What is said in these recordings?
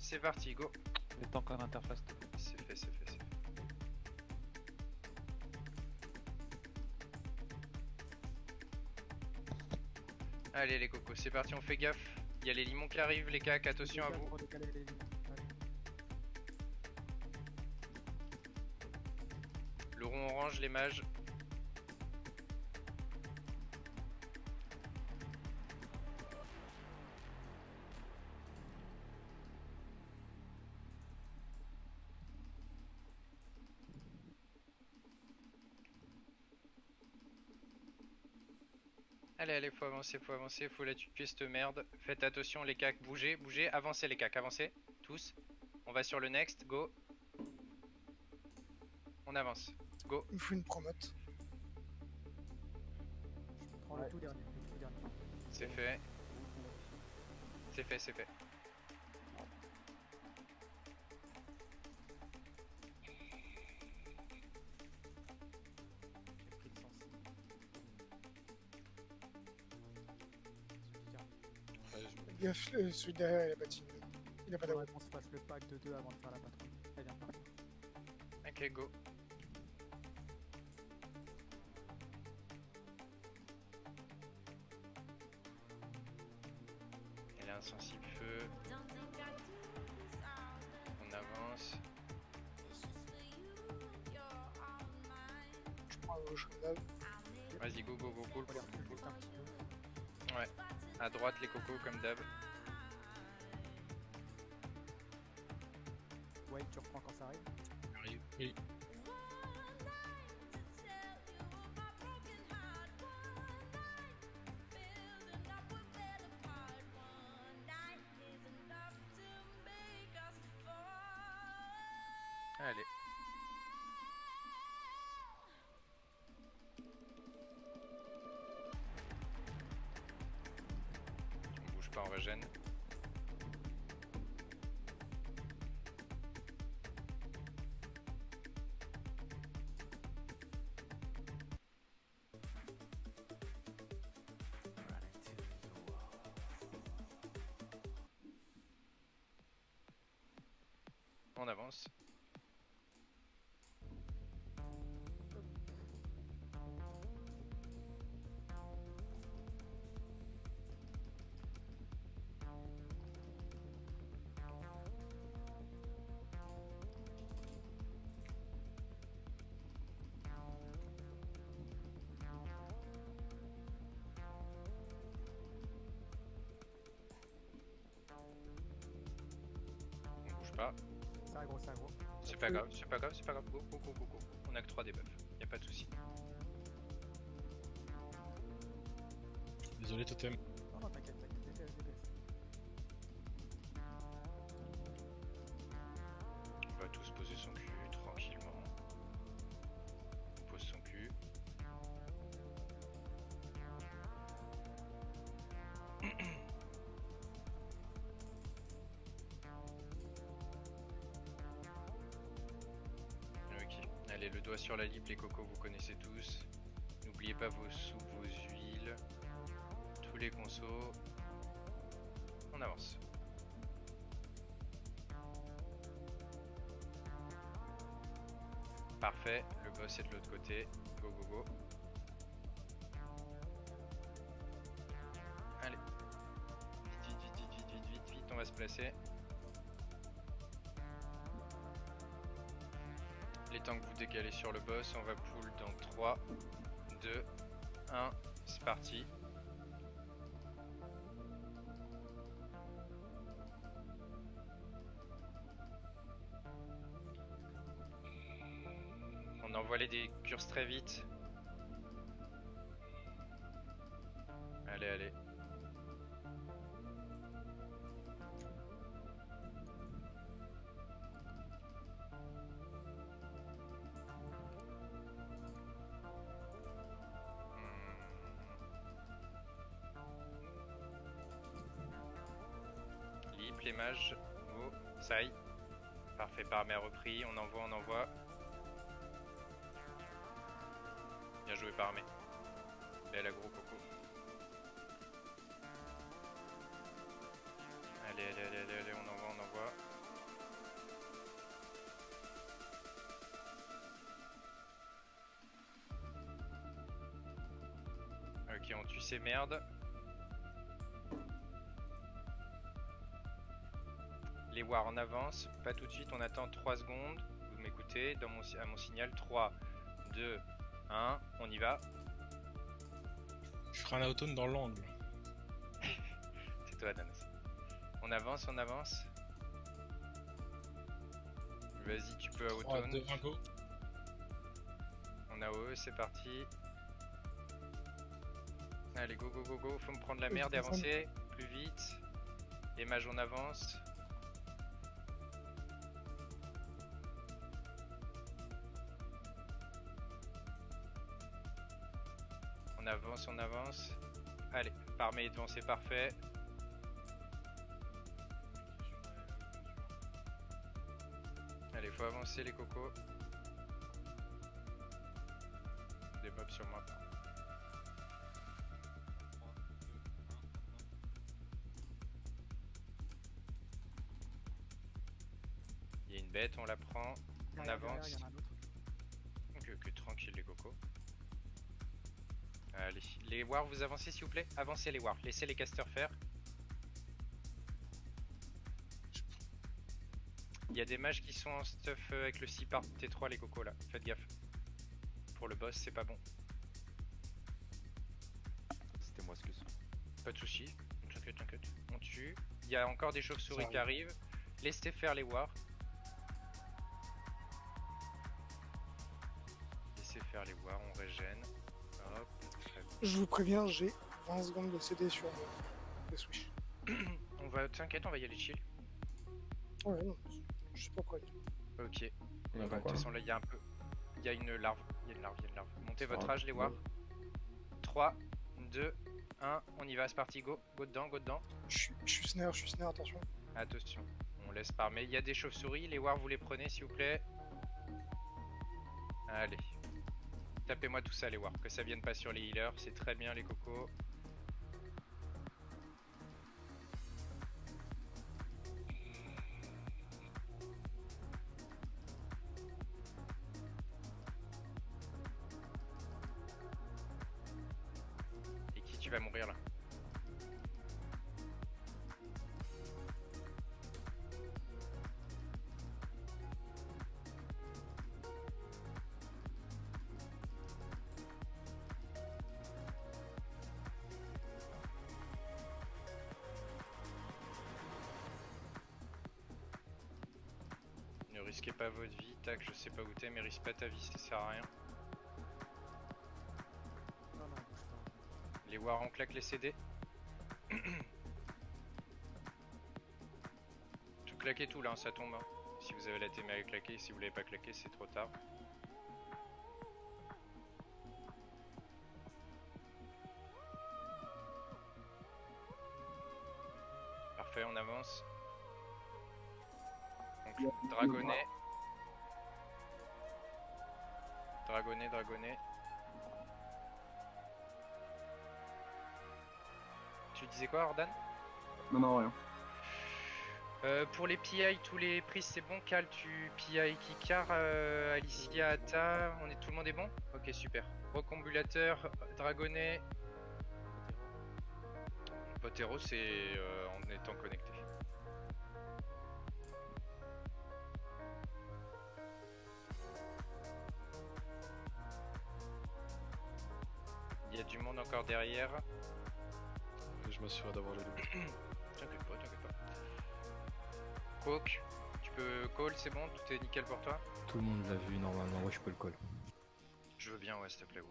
c'est parti, go. Les tanks en interface. C'est fait, c'est fait, c'est fait. Allez les cocos, c'est parti, on fait gaffe. Il y a les limons qui arrivent, les cacs, attention à vous. Le rond orange, les mages. Allez, allez, faut avancer, faut la tuer cette merde. Faites attention les cacs, bougez, bougez, avancez les cacs, avancez, tous. On va sur le next, go. On avance, go. Il me faut une promote. Je prends le tout dernier. C'est fait. C'est fait, c'est fait. J'ai pris le sens. Gaffe, celui derrière il a bâti. Il a pas Il faudrait d'avoir. qu'on se fasse le pack de 2 avant de faire la patrouille. Elle vient de partir. Ok, go. Elle est insensible feu. On avance. Je prends un gauche comme d'hab. Vas-y, go, go, go, go, On go, les go, recule go. juste un petit peu. Ouais. À droite les cocos comme d'hab. Ouais, tu reprends quand ça arrive. Arrive. Oui. Allez. On bouge pas, on régène. On avance. On bouge pas. C'est aggro, c'est aggro. C'est pas grave, c'est pas grave, c'est pas grave. Go, go, go, go, go. On a que 3 debuffs. Y a pas de souci. Désolé, totem. Non, non, t'inquiète, DPS. On va tous poser son cul tranquillement. On pose son cul. Ok. Allez, le doigt sur la lip, les cocos, vous connaissez tous. N'oubliez pas vos soupes, vos huiles, tous les consos. On avance. Parfait, le boss est de l'autre côté. Go, go, go. Allez. Vite, vite, vite, vite, vite, vite, vite, on va se placer. Les temps que vous décalez sur le boss, on va pull dans 3, 2, 1, c'est parti. On envoie les décurses très vite. Allez, allez. Lip, les mages, go, Sai. Parfait, Parmé a repris, on envoie, on envoie. Bien joué Parmé. Belle aggro coco. Allez, allez, allez, allez, allez, on envoie, on envoie. tue ces merdes. Les Wars en avance, pas tout de suite, on attend 3 secondes. Vous m'écoutez, à mon signal, 3, 2, 1, on y va. Je ferai un automne dans l'angle. C'est toi, Danos. On avance, on avance. Vas-y, tu peux à 3, automne. 2, 1, go. On a OE, c'est parti. Allez, go, go, go, go. Faut me prendre la merde et avancer plus vite. Les mages, on avance. On avance, on avance. Allez, Parmé est devant, c'est parfait. Allez, faut avancer les cocos. Des mobs sur moi. Il y a une bête, on la prend. Derrière, avance. il y en a un autre. Que tranquille les cocos. Allez, les Wars, vous avancez s'il vous plaît. Avancez les Wars, laissez les casters faire. Il y a des mages qui sont en stuff avec le 6 par T3 les cocos là, faites gaffe. Pour le boss c'est pas bon. C'était moi, excuse. Pas de soucis, t'inquiète, t'inquiète. On tue. Il y a encore des chauves-souris Ça qui arrivent. Laissez faire les Wars. Laissez faire les Wars, on régène. Hop, très bien. Je vous préviens, j'ai 20 secondes de CD sur le Switch. On va, t'inquiète, on va y aller chill. Ouais, non, je sais pas pourquoi. Ok. On Bah, attend de quoi toute façon là il y a un peu. Il y a une larve. Il y a une larve, il y a une larve. Montez votre Ah, âge les Wars. 3, 2, 1, on y va, c'est parti, go. Go dedans, go dedans. Je suis snare, attention. Attention, on laisse Parmé. Il y a des chauves-souris, les Wars vous les prenez s'il vous plaît. Allez. Tapez-moi tout ça les Wars, que ça vienne pas sur les healers, c'est très bien les cocos. Et qui tu vas mourir là? Ne risquez pas votre vie, tac, je sais pas où t'es, mais risque pas ta vie, ça sert à rien. Non, non, bouge pas. Les Wars on claque les CD. Tout claquez tout là, hein, ça tombe. Hein. Si vous avez la TMA à claquer, si vous l'avez pas claqué, c'est trop tard. Parfait, on avance. Donc, dragonnet. Dragonnet, dragonnet. Tu disais quoi, Ordan? Non, rien. Pour les PI, tous les prises c'est bon. Cal, tu PI Kikar, Alicia, Ata, tout le monde est bon? Ok, super. Recombulateur, Dragonnet. Potero, c'est en étant connecté. Il y a du monde encore derrière. Je m'assurerai d'avoir les deux. T'inquiète pas, t'inquiète pas. Coke, tu peux call, c'est bon, tout est nickel pour toi? Tout le monde l'a vu normalement, ouais je peux le call. Je veux bien, ouais, s'il te plaît.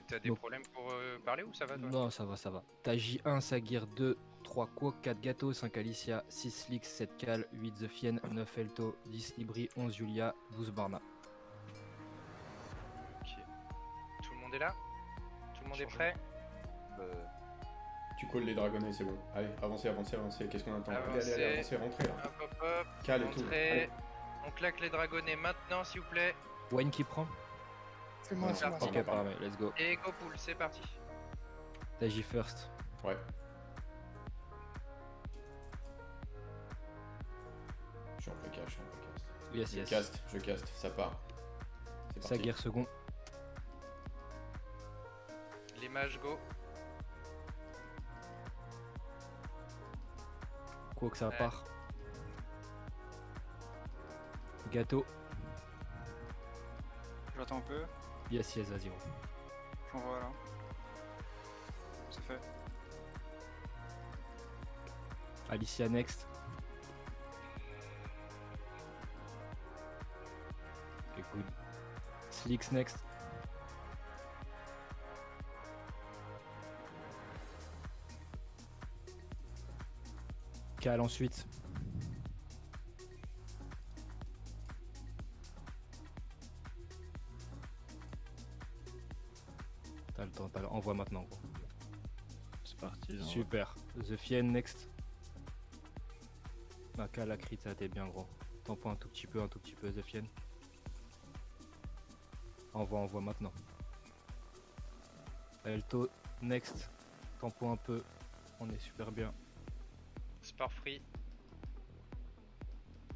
T'as des Donc- problèmes pour parler ou ça va toi? Non ça va ça va. T'as J1, Sagir 2, 3 Quok, 4 Gâteau, 5 Alicia, 6 Lix, 7 Cal, 8 The Fienne, 9 Elto, 10 Libri, 11 Julia, 12 Barna. Ok. Tout le monde est là? Tout le monde est prêt? Tu calls les dragonnets, c'est bon. Allez, avancez. Qu'est-ce qu'on attend? Avancez. Allez, avancez, rentrez là. Hop hop hop. Cal et tout. Entrez. Allez. On claque les dragonnets maintenant s'il vous plaît. Wayne qui prend? C'est moi, c'est moi. parti. Ok pareil, let's go. Et go pool, c'est parti. T'as J first. Ouais. Je suis en pré-cast. Yes yes. Je caste, ça part. C'est parti. Sagir second. Les mages go. Quoi que ça Ouais. part. Gâteau. J'attends un peu. Yes, yes, vas-y. Gros. J'envoie là. C'est fait. Alicia next. Ok, good. Slicks next. Cal ensuite. T'as le temps, envoie maintenant. Gros. C'est parti. hein. Super. The Fien next. Ah, Cal, la crit, ça a été bien gros. Tampon un tout petit peu, The Fien. Envoie maintenant. Elto next. Tampon un peu. On est super bien. Sport free.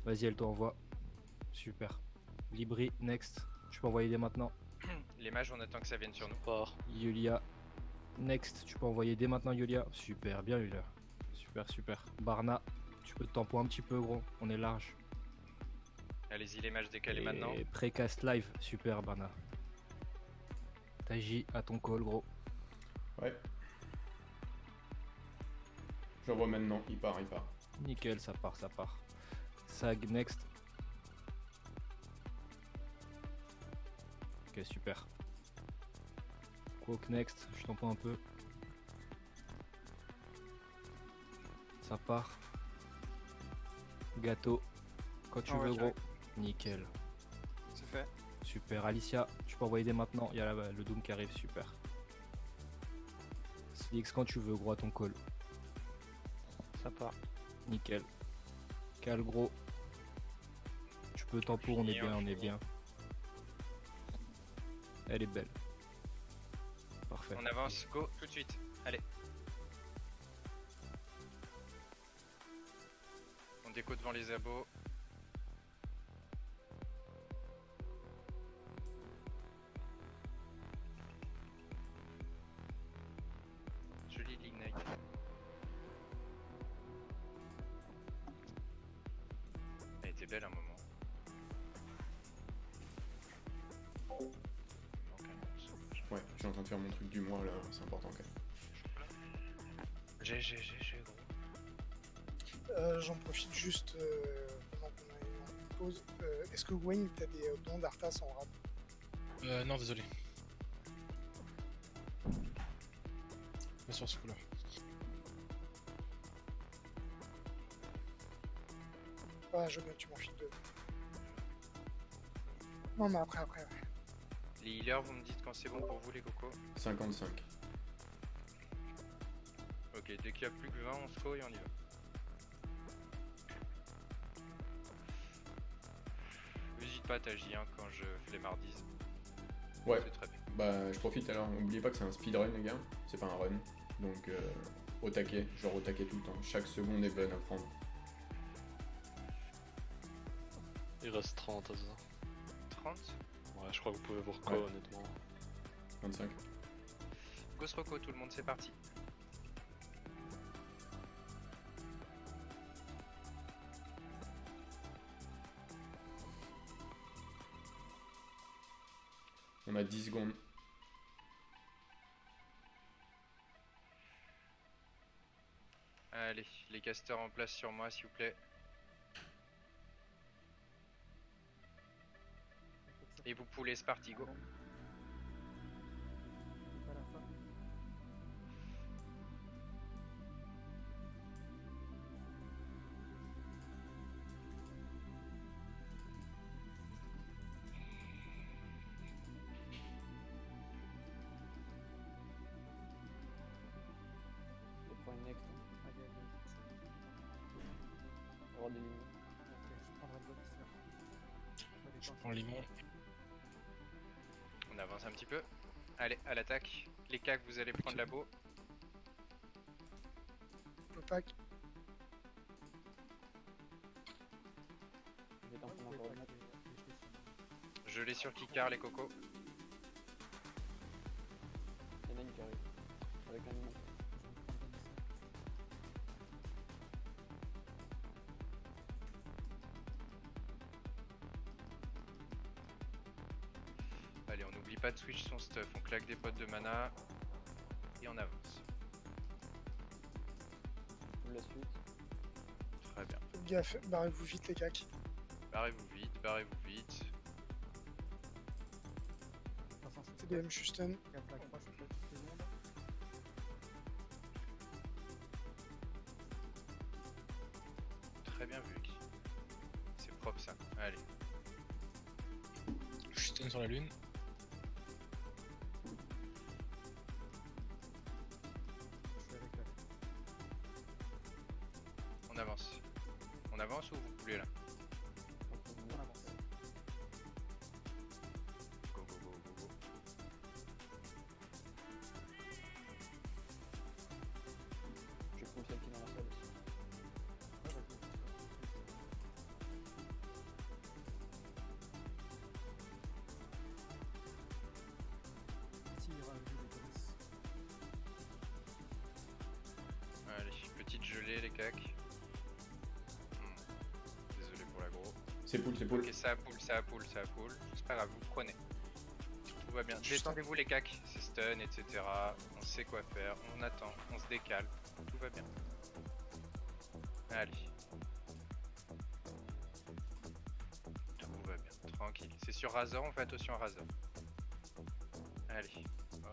Vas-y, Elto, envoie. Super. Libri next. Tu peux envoyer dès maintenant. Les mages, on attend que ça vienne sur nous. Part. Yulia next. Tu peux envoyer dès maintenant, Yulia. Super bien, Yulia. Super, super. Barna. Tu peux te tampon un petit peu, gros. On est large. Allez-y, les mages décalés Et maintenant. Précast live. Super, Barna. Taji à ton call, gros. Ouais. J'envoie maintenant, il part. Nickel, ça part. Sag next. Ok, super. Quoque next, je t'en prends un peu. Ça part. Gâteau. Quand tu Ah ouais, veux, gros. direct. Nickel. C'est fait. Super. Alicia, tu peux envoyer dès maintenant. Il y a le Doom qui arrive, super. Slix, quand tu veux, gros, à ton call. Ça part. Nickel. Cal, gros. Tu peux tempo, on est bien, on est bien. Elle est belle. Parfait. On avance, go, tout de suite. Allez. On déco devant les abos. Joli l'ignite. Elle était belle un moment. Il manque un morceau. Ouais, je suis en train de faire mon truc du mois là, c'est important quand même. GG, gros. J'en profite juste pendant qu'on est en pause. Est-ce que Wayne, t'as des dons d'Arthas en rap? Non, désolé. Pas sur ce coup-là. Ah, je veux bien que tu m'en files deux. Non, mais après. Les healers, vous me dites quand c'est bon pour vous, les cocos. 55. Ok, dès qu'il y a plus que 20, on se faut et on y va. N'hésite pas à t'agir quand je flemmardise. Ouais, C'est très bien. bah je profite alors, n'oubliez pas que c'est un speedrun les gars, c'est pas un run. Donc au taquet, genre au taquet tout le temps, chaque seconde est bonne à prendre. Il reste 30 à ça. 30. Ouais, je crois que vous pouvez vous reco Ouais. honnêtement. 25. Ghost Roco, tout le monde, c'est parti. On a 10 secondes. Allez, les casters en place sur moi, s'il vous plaît. Et vous poulez, c'est parti, go. Pas la fin. Je prends une next. Allez. Roi de limon. Ok, je prendrai le bonus là. Je prends limon. On avance un petit peu. Allez, à l'attaque. Les cacs, vous allez prendre la beau. Le pack. Je vais t'en prendre encore une. Je l'ai sur Kikar, les cocos. Il y en a une qui arrive. Avec un limon. Allez, on n'oublie pas de switch son stuff, on claque des potes de mana et on avance. La suite. Très bien. Faites gaffe, barrez-vous vite les cacs. Barrez-vous vite, barrez-vous vite. TDM Houston. Gaffe la croix, c'est peut-être seconde. Très bien vu, Eki. C'est propre ça. Allez. Je stun sur la lune. Je suis avec la On avance. On avance ou vous coulez là? on avance. Go go go go go. Je pousse celle qui est dans la salle aussi. Ouais, vas-y. Tire à vue les polices. Allez, petite gelée les cacs. Désolé pour l'aggro. C'est pool, c'est pool. Ok, ça pull, ça pull, ça pull. C'est pas grave, vous prenez. Tout va bien. Juste Détendez-vous les cacs, c'est stun, etc. On sait quoi faire, on attend, on se décale. Tout va bien. Allez. Tout va bien, tranquille. C'est sur Razor, on fait attention à Razor. Allez,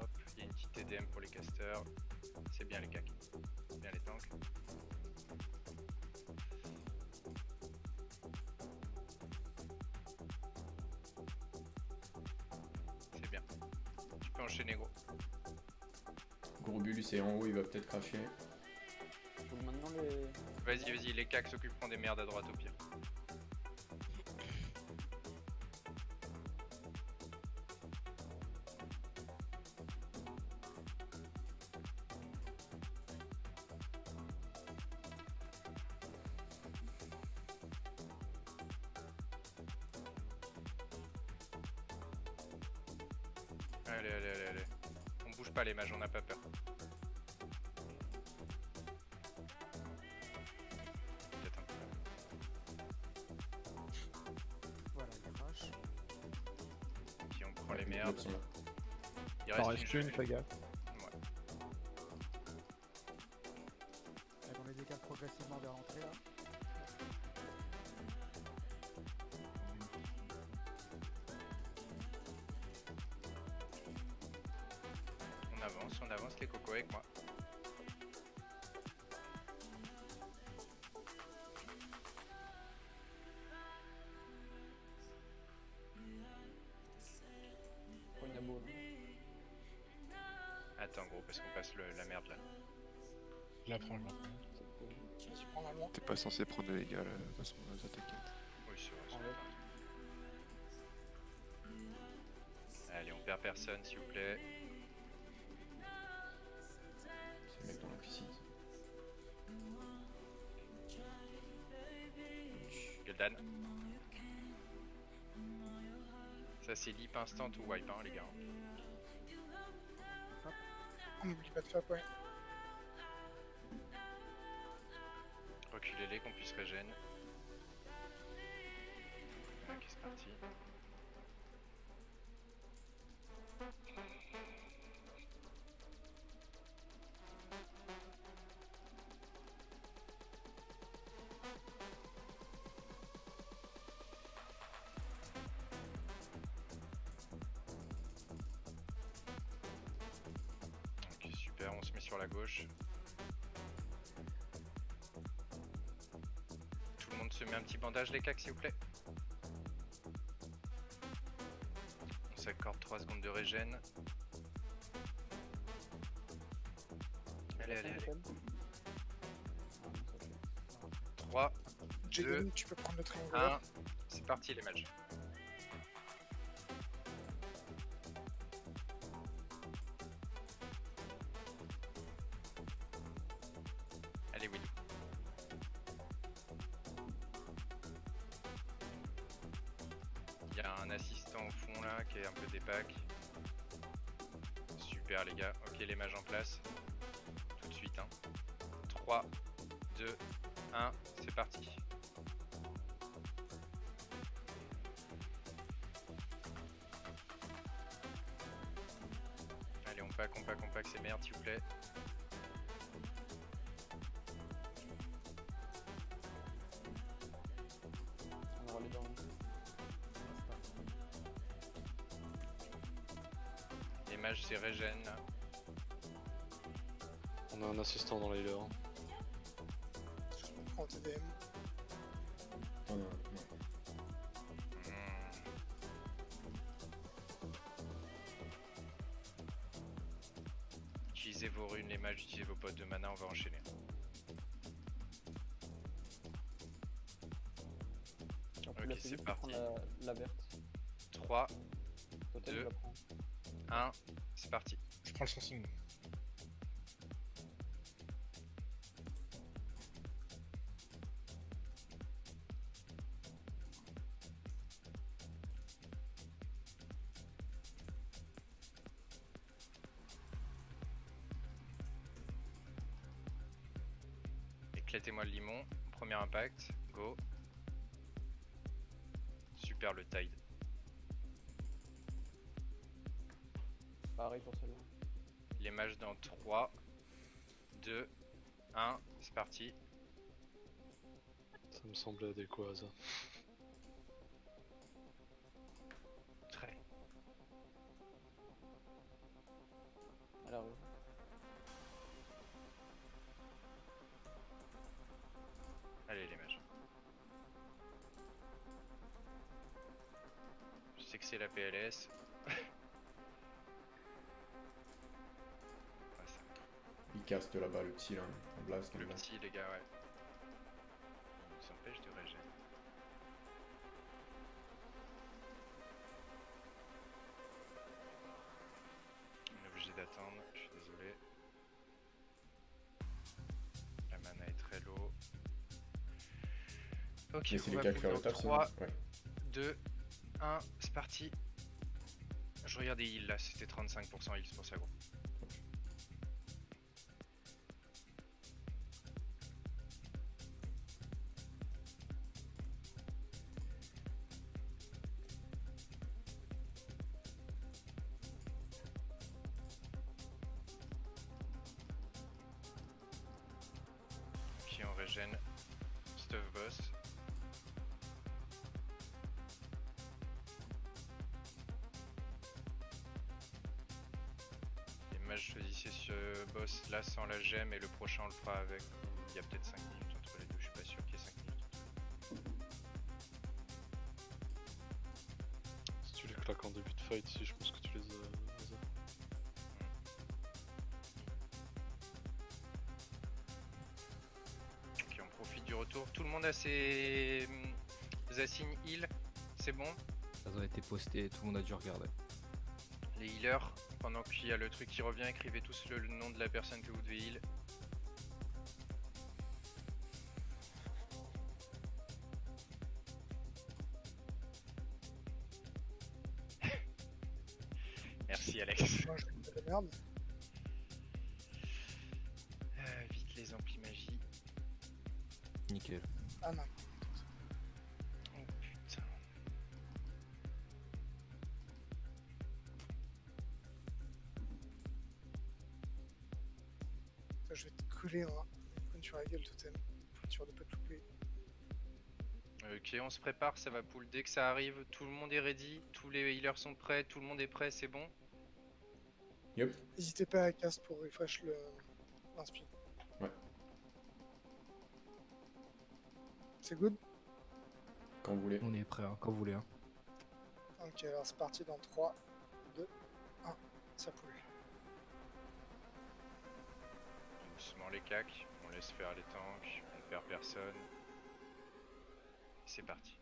hop, il y a une petite TDM pour les casters. C'est bien les cacs. C'est bien les tanks. C'est bien. Tu peux enchaîner gros. Grobulus est en haut, il va peut-être cracher. Faut maintenant les. Vas-y, vas-y, les cacs s'occuperont des merdes à droite au pire. Allez, allez, allez, allez. On bouge pas les mages, on n'a pas peur. Peut-être un peu. Voilà, il crash. Puis on prend les Les merdes. autres sont là. Il T'en reste restes une une, gelée. fais gaffe. Ouais. Allez, on les décale progressivement vers l'entrée là. On avance les cocos avec moi. Prends une abo. Attends gros parce qu'on passe la merde là. Je la prends, je la prends. Vas-y, prends la loin. T'es pas censé prendre de dégâts là, de toute façon, on va attaquer. Oui c'est vrai. Enlève. Allez on perd personne s'il vous plaît. C'est le mec dans la piscine. Gul'dan. Ça c'est leap instant ou wipe hein les gars. On n'oublie pas de FAP, ouais. Reculez-les qu'on puisse régène. Ok c'est parti. Ok super, on se met sur la gauche. Tout le monde se met un petit bandage les cacs s'il vous plaît. On s'accorde 3 secondes de régène. Allez, allez, allez. 3, Jaden, tu peux prendre le triangle. 1, c'est parti les mages. Allez Will. Il y a un assistant au fond là qui est un peu dépack. Super les gars, ok les mages en place. Tout de suite hein. 3, 2, 1, c'est parti. Compact, c'est merde, s'il vous plaît. On aura les dans Les mages, c'est régène là. On a un assistant dans les healers. Je prends TDM. Oh, non, non. Utilisez vos runes, les mages, utilisez vos potes de mana, on va enchaîner. Ok, Ok, c'est parti. La verte. 3, Totem, Deux. je la prends. 1, c'est parti. Je prends le sourcing. Éclatez-moi le limon. Premier impact, go. Super le tide. Pareil pour celle-là. Les mages dans 3, 2, 1, c'est parti. Ça me semblait adéquat ça. Très. Elle arrive. Allez les mages. Je sais que c'est la PLS. Ouais, ça. Il caste là-bas le petit là, en blast. Le là. petit les gars, ouais. Il s'empêche de régénérer. On est obligé d'attendre, je suis désolé. La mana est très low. Ok, Mais c'est on les va gars qui font le dans taf, 3, sinon. Ouais. 2, 1, c'est parti. Je regarde les heals là, c'était 35% heals pour ça gros. Ok, on régène Stuff Boss. Les mages choisissez ce boss là sans la gemme et le prochain on le fera avec. Il y a peut-être 5 minutes entre les deux, je suis pas sûr qu'il y ait 5 minutes. Si tu les claques en début de fight, si je pense que tu les as. Ok, on profite du retour. Tout le monde a ses assignes heal, c'est bon. Elles ont été postées, tout le monde a dû regarder. Les healers, pendant qu'il y a le truc qui revient, écrivez tous le nom de la personne que vous devez heal. Merci Alex. Moi, je fais de la merde. Vite les amplis magie. Nickel. Ah non. Oh putain. Putain, je vais te coller un icône sur la gueule, totem. Pour être sûr de pas te louper. Ok, on se prépare, ça va pull dès que ça arrive. Tout le monde est ready, tous les healers sont prêts, tout le monde est prêt, c'est bon. Yup. N'hésitez pas à cast pour refresh l'inspi. Ouais. C'est good? Quand vous voulez. On est prêt, hein, quand vous voulez. Hein. Ok, alors c'est parti dans 3, 2, 1, ça poule. Doucement les cacs, on laisse faire les tanks, on perd personne. C'est parti.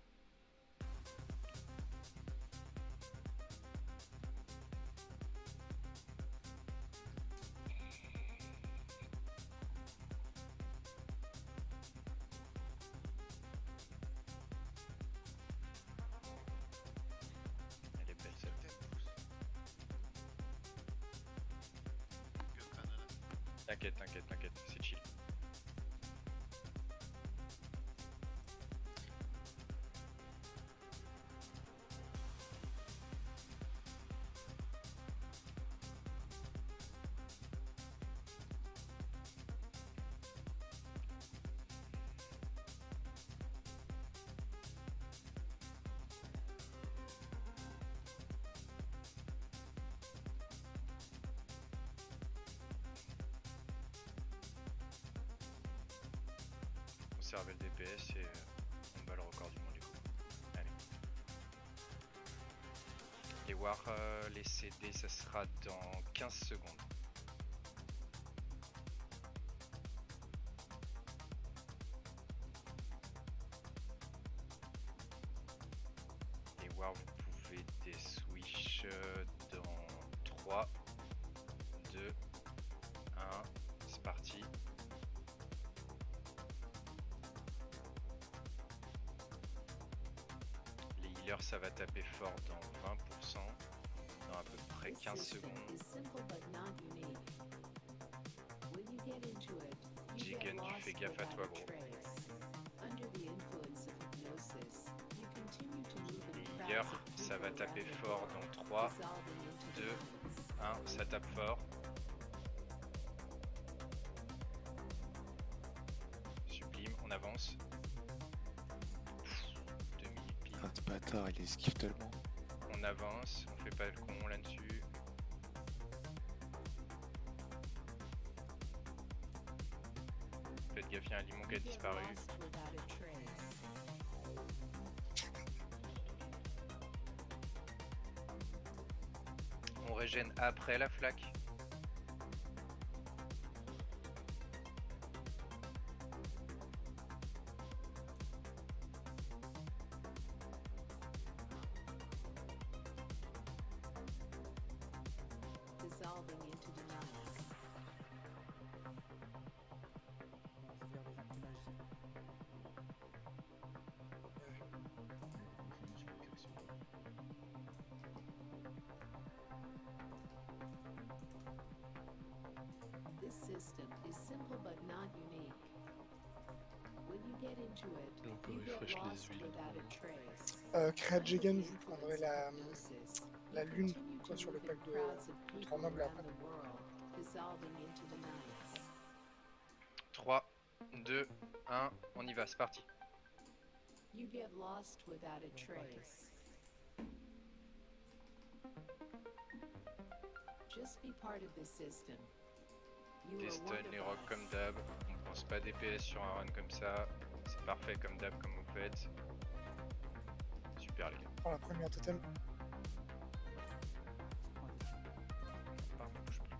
Elle est belle cette tête. T'inquiète, c'est chill. conserver le DPS et on bat le record du monde du coup. Allez. Les War, les CD, ça sera dans 15 secondes. Les War, vous pouvez des switch dans 3, 2, 1, c'est parti. Les healers, ça va taper fort dans 20%, dans à peu près 15 secondes. Jigen, tu fais gaffe à toi, gros. Les healers, ça va taper fort dans 3, 2, 1, ça tape fort. Sublime, on avance. 2 minutes pile. Ah, ce bâtard, il esquive tellement. On avance, on fait pas le con là-dessus. Faites gaffe, il y a un limon qui a disparu. On régène après la flaque. On peut refresh les huiles. Créa Jigen, vous prendrez la lune quoi, sur le pack de 3 meubles après. 3, 2, 1, on y va, c'est parti. Des stuns, les rocks comme d'hab. On pense pas DPS sur un run comme ça. C'est parfait comme d'hab, comme vous faites. Super les gars. Prends la première totem. Pardon, bouge plus.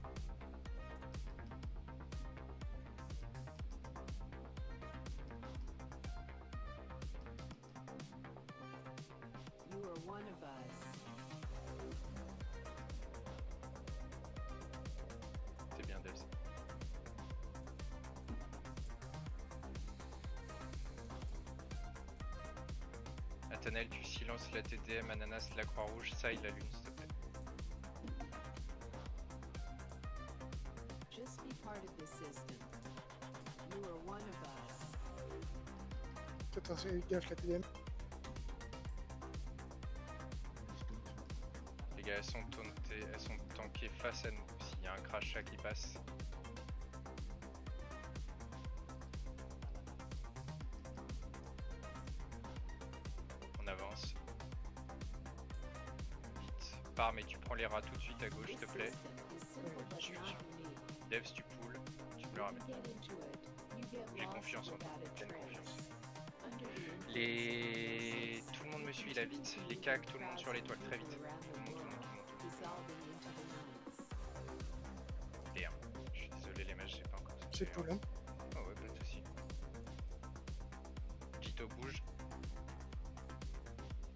C'est bien Devs. Athanel, tu silences la TDM, Ananas, la Croix-Rouge, ça il la lune s'il te plaît. Attention, gaffe la TDM. Les gars, elles sont tankées face à nous. S'il y a un crachat qui passe. On avance. Vite. Pars, mais tu prends les rats tout de suite à gauche, s'il te plaît. Devs, tu poules, tu me le ramènes. J'ai confiance en toi, pleine confiance. Tout le monde me suit là, vite. Les cacs, tout le monde sur l'étoile, très vite. Tout le monde. Et un. Je suis désolé les mages, j'ai pas encore. C'est cool, hein. Oh ouais, pas de soucis. Jito bouge.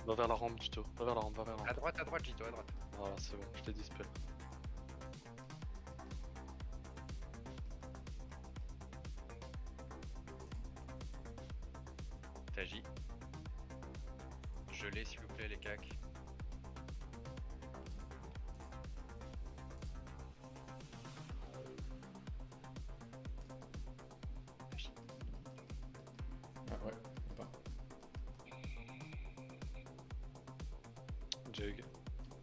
Va vers la rampe, Jito. Va vers la rampe, va vers la rampe. À droite, Jito, à droite. Voilà, c'est bon, je t'ai dispel. T'agis. Gelez s'il vous plaît les cacs. Agis. Ah ouais, on part. Jug,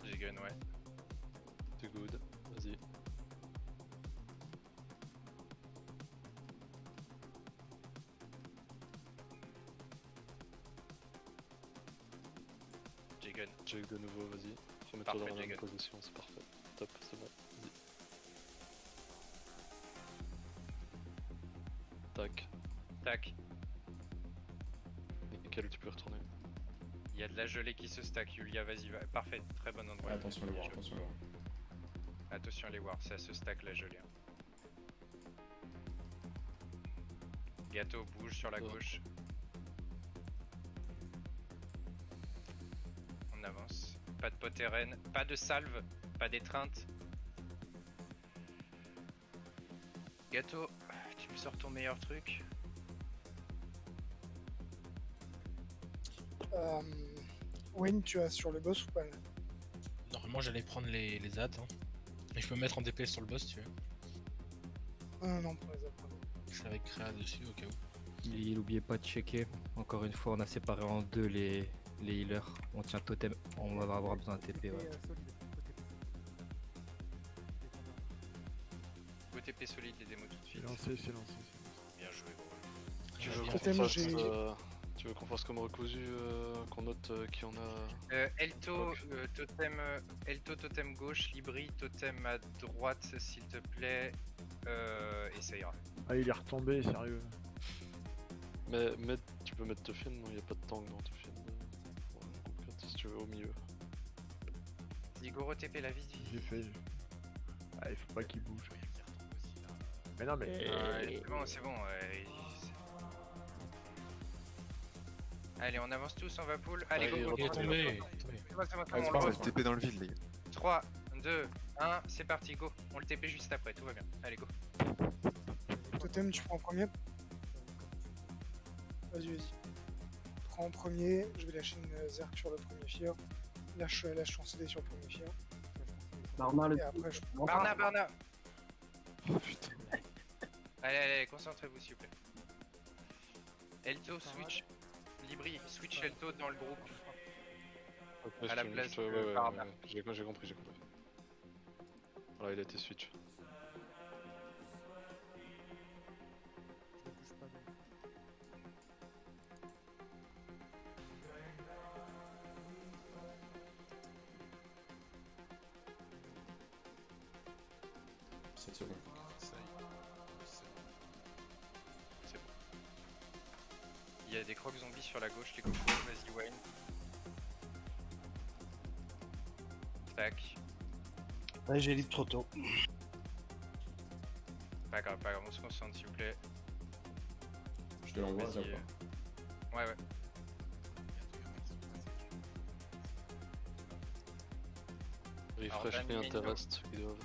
Jigen, ouais. c'est good, vas-y. Jigen. Jug de nouveau, vas-y. Remets-toi Parfait, dans la même Jug. position, c'est parfait. Top, c'est bon, vas-y. Tac. Tac. Il y a de la gelée qui se stack, Yulia, vas-y, va. Parfait, très bon endroit. Ouais, attention les war, attention les war. Attention les wars, ça se stack la gelée. Gâteau bouge sur la gauche. On avance. Pas de potérène, pas de salve, pas d'étreinte. Gâteau, tu me sors ton meilleur truc. Wayne, tu as sur le boss ou pas là? Normalement, j'allais prendre les ads. Hein. Et je peux me mettre en DPS sur le boss, tu veux. Non, pour les autres. Je l'avais créé dessus au cas où. N'oubliez pas de checker. Encore une fois, on a séparé en deux les healers. On tient totem, on va avoir besoin de TP. Ouais. Solide, côté PC. Go TP solide les démos tout de C'est suite. lancé, c'est lancé. Bien joué gros. Tu veux Bien. qu'on Totem, fasse, j'ai- tu veux qu'on fasse comme recousu, qu'on note qui en a. Elto, Elto totem gauche, Libri totem à droite s'il te plaît. Et ça ira. Ah, il est retombé, sérieux. Mais tu peux mettre Tofien, non, il n'y a pas de tank dans Tofien. Si tu veux, au milieu. Zigoro TP la vie. J'ai fait. Ah, il faut pas qu'il bouge. Mais non, mais. C'est bon, c'est bon. Allez, on avance tous, on va pool. Allez, Allez, go, go, Il est go, tombé. go, il est go. tombé. C'est bon, c'est bon, Ah, on c'est le pas reprend. TP dans le vide, les gars. 3, 2, 1, c'est parti, go. On le TP juste après, tout va bien. Allez, go. Totem, tu prends en premier. Vas-y. Prends en premier, je vais lâcher une Zerk sur le premier fier. Lâche ton CD sur le premier fier. Et après, je prends. Barna. Oh putain. Allez, concentrez-vous s'il vous plaît. Elto, switch. Libri, switch Elto dans le groupe. Ok, À la je- place je- de ouais, ouais, Barna. ouais, j'ai compris. Voilà, il a été switch. Je ne bouge pas. Donc. Sept secondes. C'est bon. Il y a des crocs zombies sur la gauche, les cocos. Vas-y, Wayne. Tac. Ouais, j'ai libre trop tôt. Pas grave, on se concentre s'il vous plaît. Je te l'envoie, ça Vas-y, ou pas? Ouais. Refresh Dan, les il y a une interest, ils doivent.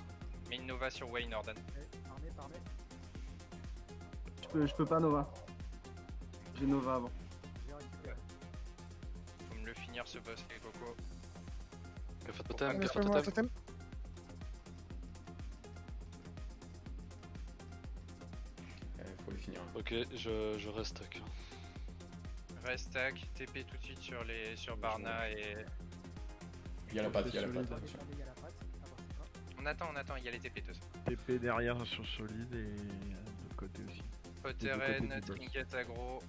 Mets une Nova sur Wayne, Ordan. Armé. Je peux pas Nova. J'ai Nova avant. J'ai récupéré. Faut me le finir ce boss, les cocos. Café pas totem, que- café Fais-moi un totem. totem. Faut le finir. Ok, je reste tac. Reste tac, TP tout de suite sur Barna et. Il y a la patte, C'est solide. attention. Il y a la patte. Ah bah, c'est pas. On attend, il y a les TP de toute façon. TP derrière sur solide et de l'autre côté aussi. Poteren, du boss. Trinket aggro.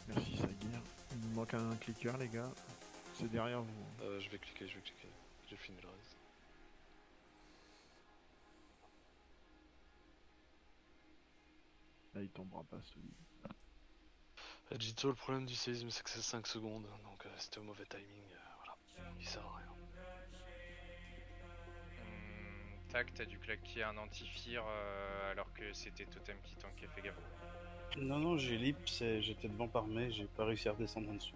Merci Sagir. Il nous manque un clicker, les gars. C'est derrière vous. Je vais cliquer. J'ai fini le reste. Là, il tombera pas solide. Jito, le problème du séisme, c'est que c'est 5 secondes. Donc c'était au mauvais timing. Voilà. Il sert à rien. Tac, t'as dû claquer un anti-fear alors que c'était Totem qui tankait, fais gaffe. Non, j'ai libre, j'étais devant Parmé, j'ai pas réussi à redescendre en dessous.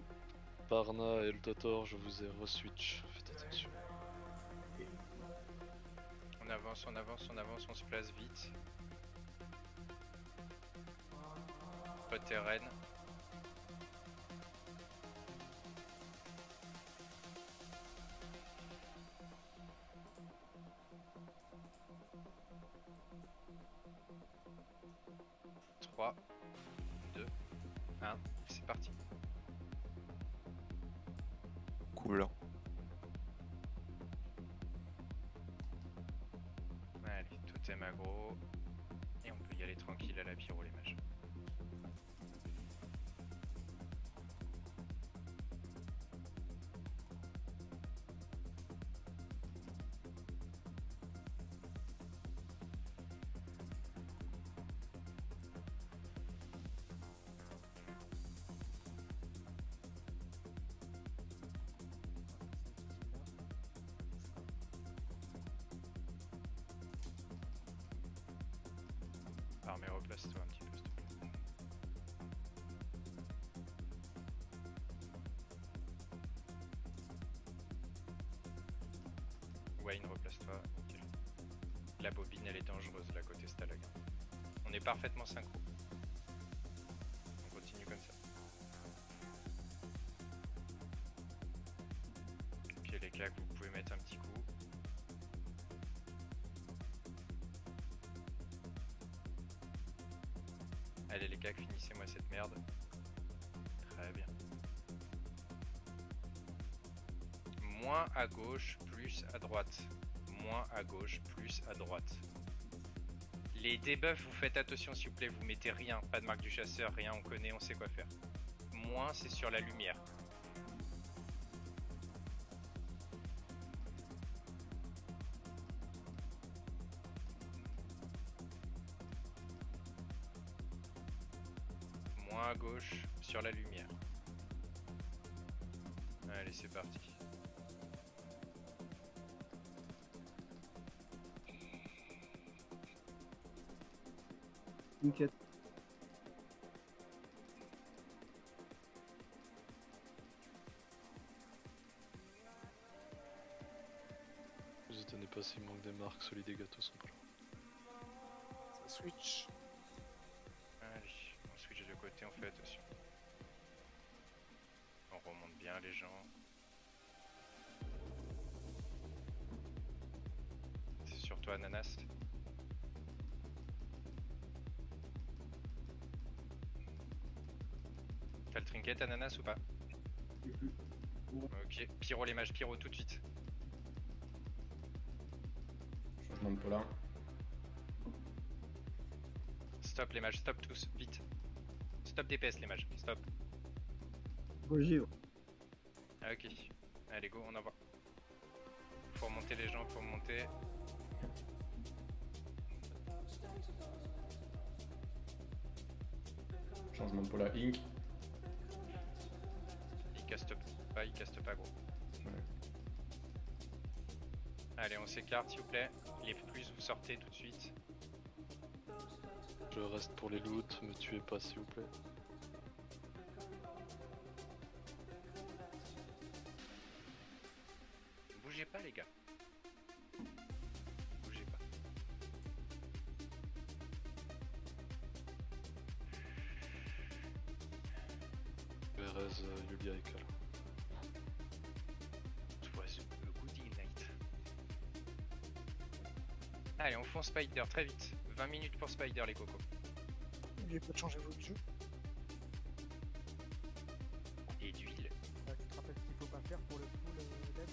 Barna et le Totor, je vous ai re-switch. Faites attention. On avance, on se place vite. Poteren. Trois, 2, 1, c'est parti. Coup blanc. Allez, totem aggro. Et on peut y aller tranquille à la pyro les mages. mais replace-toi un petit peu. s'il te plaît. Wayne, replace-toi. Nickel. La bobine, elle est dangereuse là, côté Stalag. On est parfaitement synchro. On continue comme ça. Ok, les cacs, vous pouvez mettre un petit coup. Allez les cacs, finissez-moi cette merde. Très bien. Moins à gauche, plus à droite. Moins à gauche, plus à droite. Les debuffs, vous faites attention s'il vous plaît, vous mettez rien, pas de marque du chasseur, rien, on connaît, on sait quoi faire. Moins, c'est sur la lumière. Moins à gauche, sur la lumière. Allez, c'est parti. Nickel. Vous étonnez pas s'il manque des marques, celui des gâteaux sont pas là. Ça switch. Allez, on switch de côté, on fait attention. On remonte bien les gens. C'est sur toi, Ananas. T'as le trinket, Ananas, ou pas? Ok, pyro les mages, pyro tout de suite. Changement de polar. Stop les mages, stop tous, vite. Stop DPS les mages, stop. Bonjour. Ah, ok, allez go, on envoie. Faut remonter les gens, faut remonter. Changement de polar Inc. Il caste pas gros. Ouais. Allez, on s'écarte s'il vous plaît. Les plus, vous sortez tout de suite. Je reste pour les loots, me tuez pas s'il vous plaît. Bougez pas les gars. Bougez pas. Verez, Yulia et Kala. It was a good night. Allez, on fonce Spider très vite. 20 minutes pour Spider les cocos. N'oubliez pas de changer votre jeu. Et d'huile. Tu te rappelles ce qu'il faut pas faire pour le pool d'aide?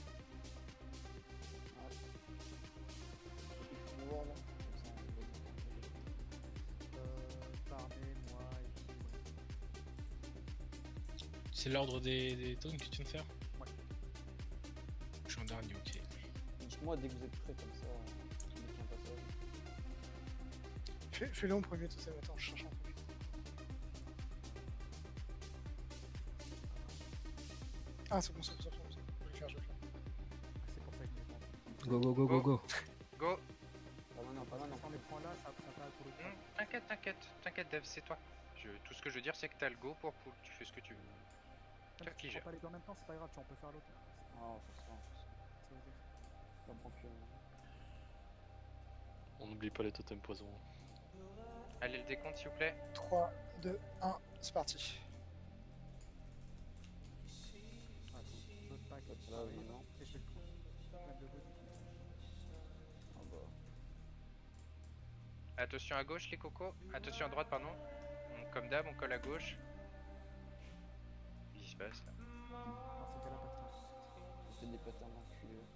Nouveau là. Comme ça, Parler, moi, et puis ouais. C'est l'ordre des tones que tu viens de faire? Ouais. Je suis en dernier, ok. dites-moi dès que vous êtes prêts comme ça. Je mets un passage. Fais-le en premier, tout ça. Attends, je cherche un truc. Ah, c'est bon, c'est bon, c'est bon. Je vais le faire, je vais le faire. C'est pour ça que je me demande. Go, go, go, go, go. Go. Pas maintenant, pas maintenant. On les prend là, ça va pour le coup. T'inquiète, t'inquiète Dev, c'est toi. Tout ce que je veux dire c'est que t'as le go pour pool, tu fais ce que tu veux. Même Toi si qui tu gère. prends pas les deux en même temps, c'est pas grave, tu en peux faire l'autre. Ah, on fait ça, on fait ça. Ça veut dire. Je la prends plus. On n'oublie pas les totems poison. Allez le décompte s'il vous plaît. 3, 2, 1, c'est parti. L'autre pack. Là, Ah oui, oui, non. Et je vais le prendre. Même le go du coup. Ah bah. Attention à gauche les cocos. Attention à droite pardon. Comme d'hab on colle à gauche. Qu'est-ce qui se passe là? Dans ces cas-là, pas de temps. On fait des patterns d'enculés.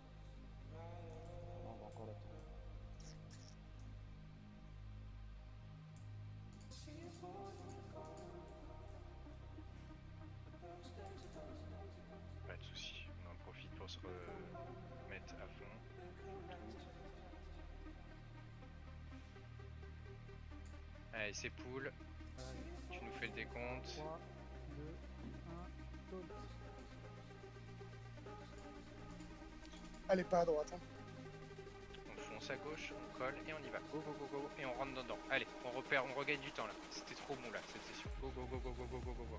On va encore l'attendre. Pas de soucis, on en profite pour se remettre à fond. Allez c'est pool. Allez, Tu nous fais le décompte. 3, 2, 1, taunt. Allez, pas à droite. Hein. On fonce à gauche, on colle et on y va. Go go go go et on rentre dedans. Allez, on regagne du temps là. C'était trop mou là cette session. Go go go go go go go go go.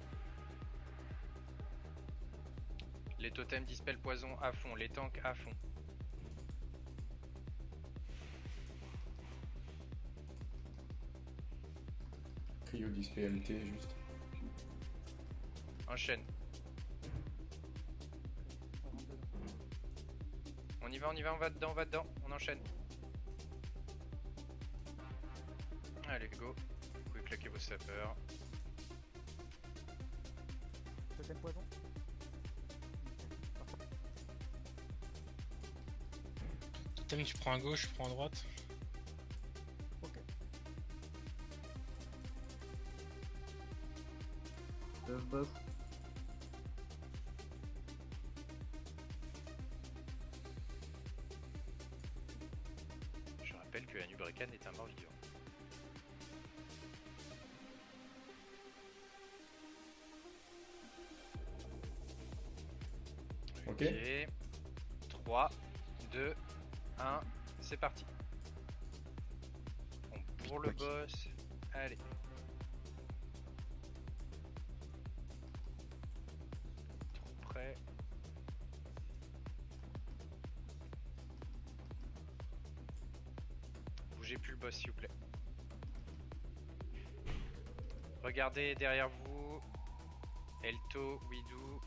Les totems dispel poison à fond, les tanks à fond. Cryo 10 PMT juste. Enchaîne. On y va, on va dedans, on enchaîne. Allez, go. Vous pouvez claquer vos sapeurs. Totem poison. Totem, tu prends à gauche, je prends à droite. Ok. Je rappelle que Anubrican est un mort-vivant. Ok. 3, 2, 1, c'est parti. On bourre le boss. Allez. Trop près. Bougez plus le boss s'il vous plaît. Regardez derrière vous. Elto, Widou,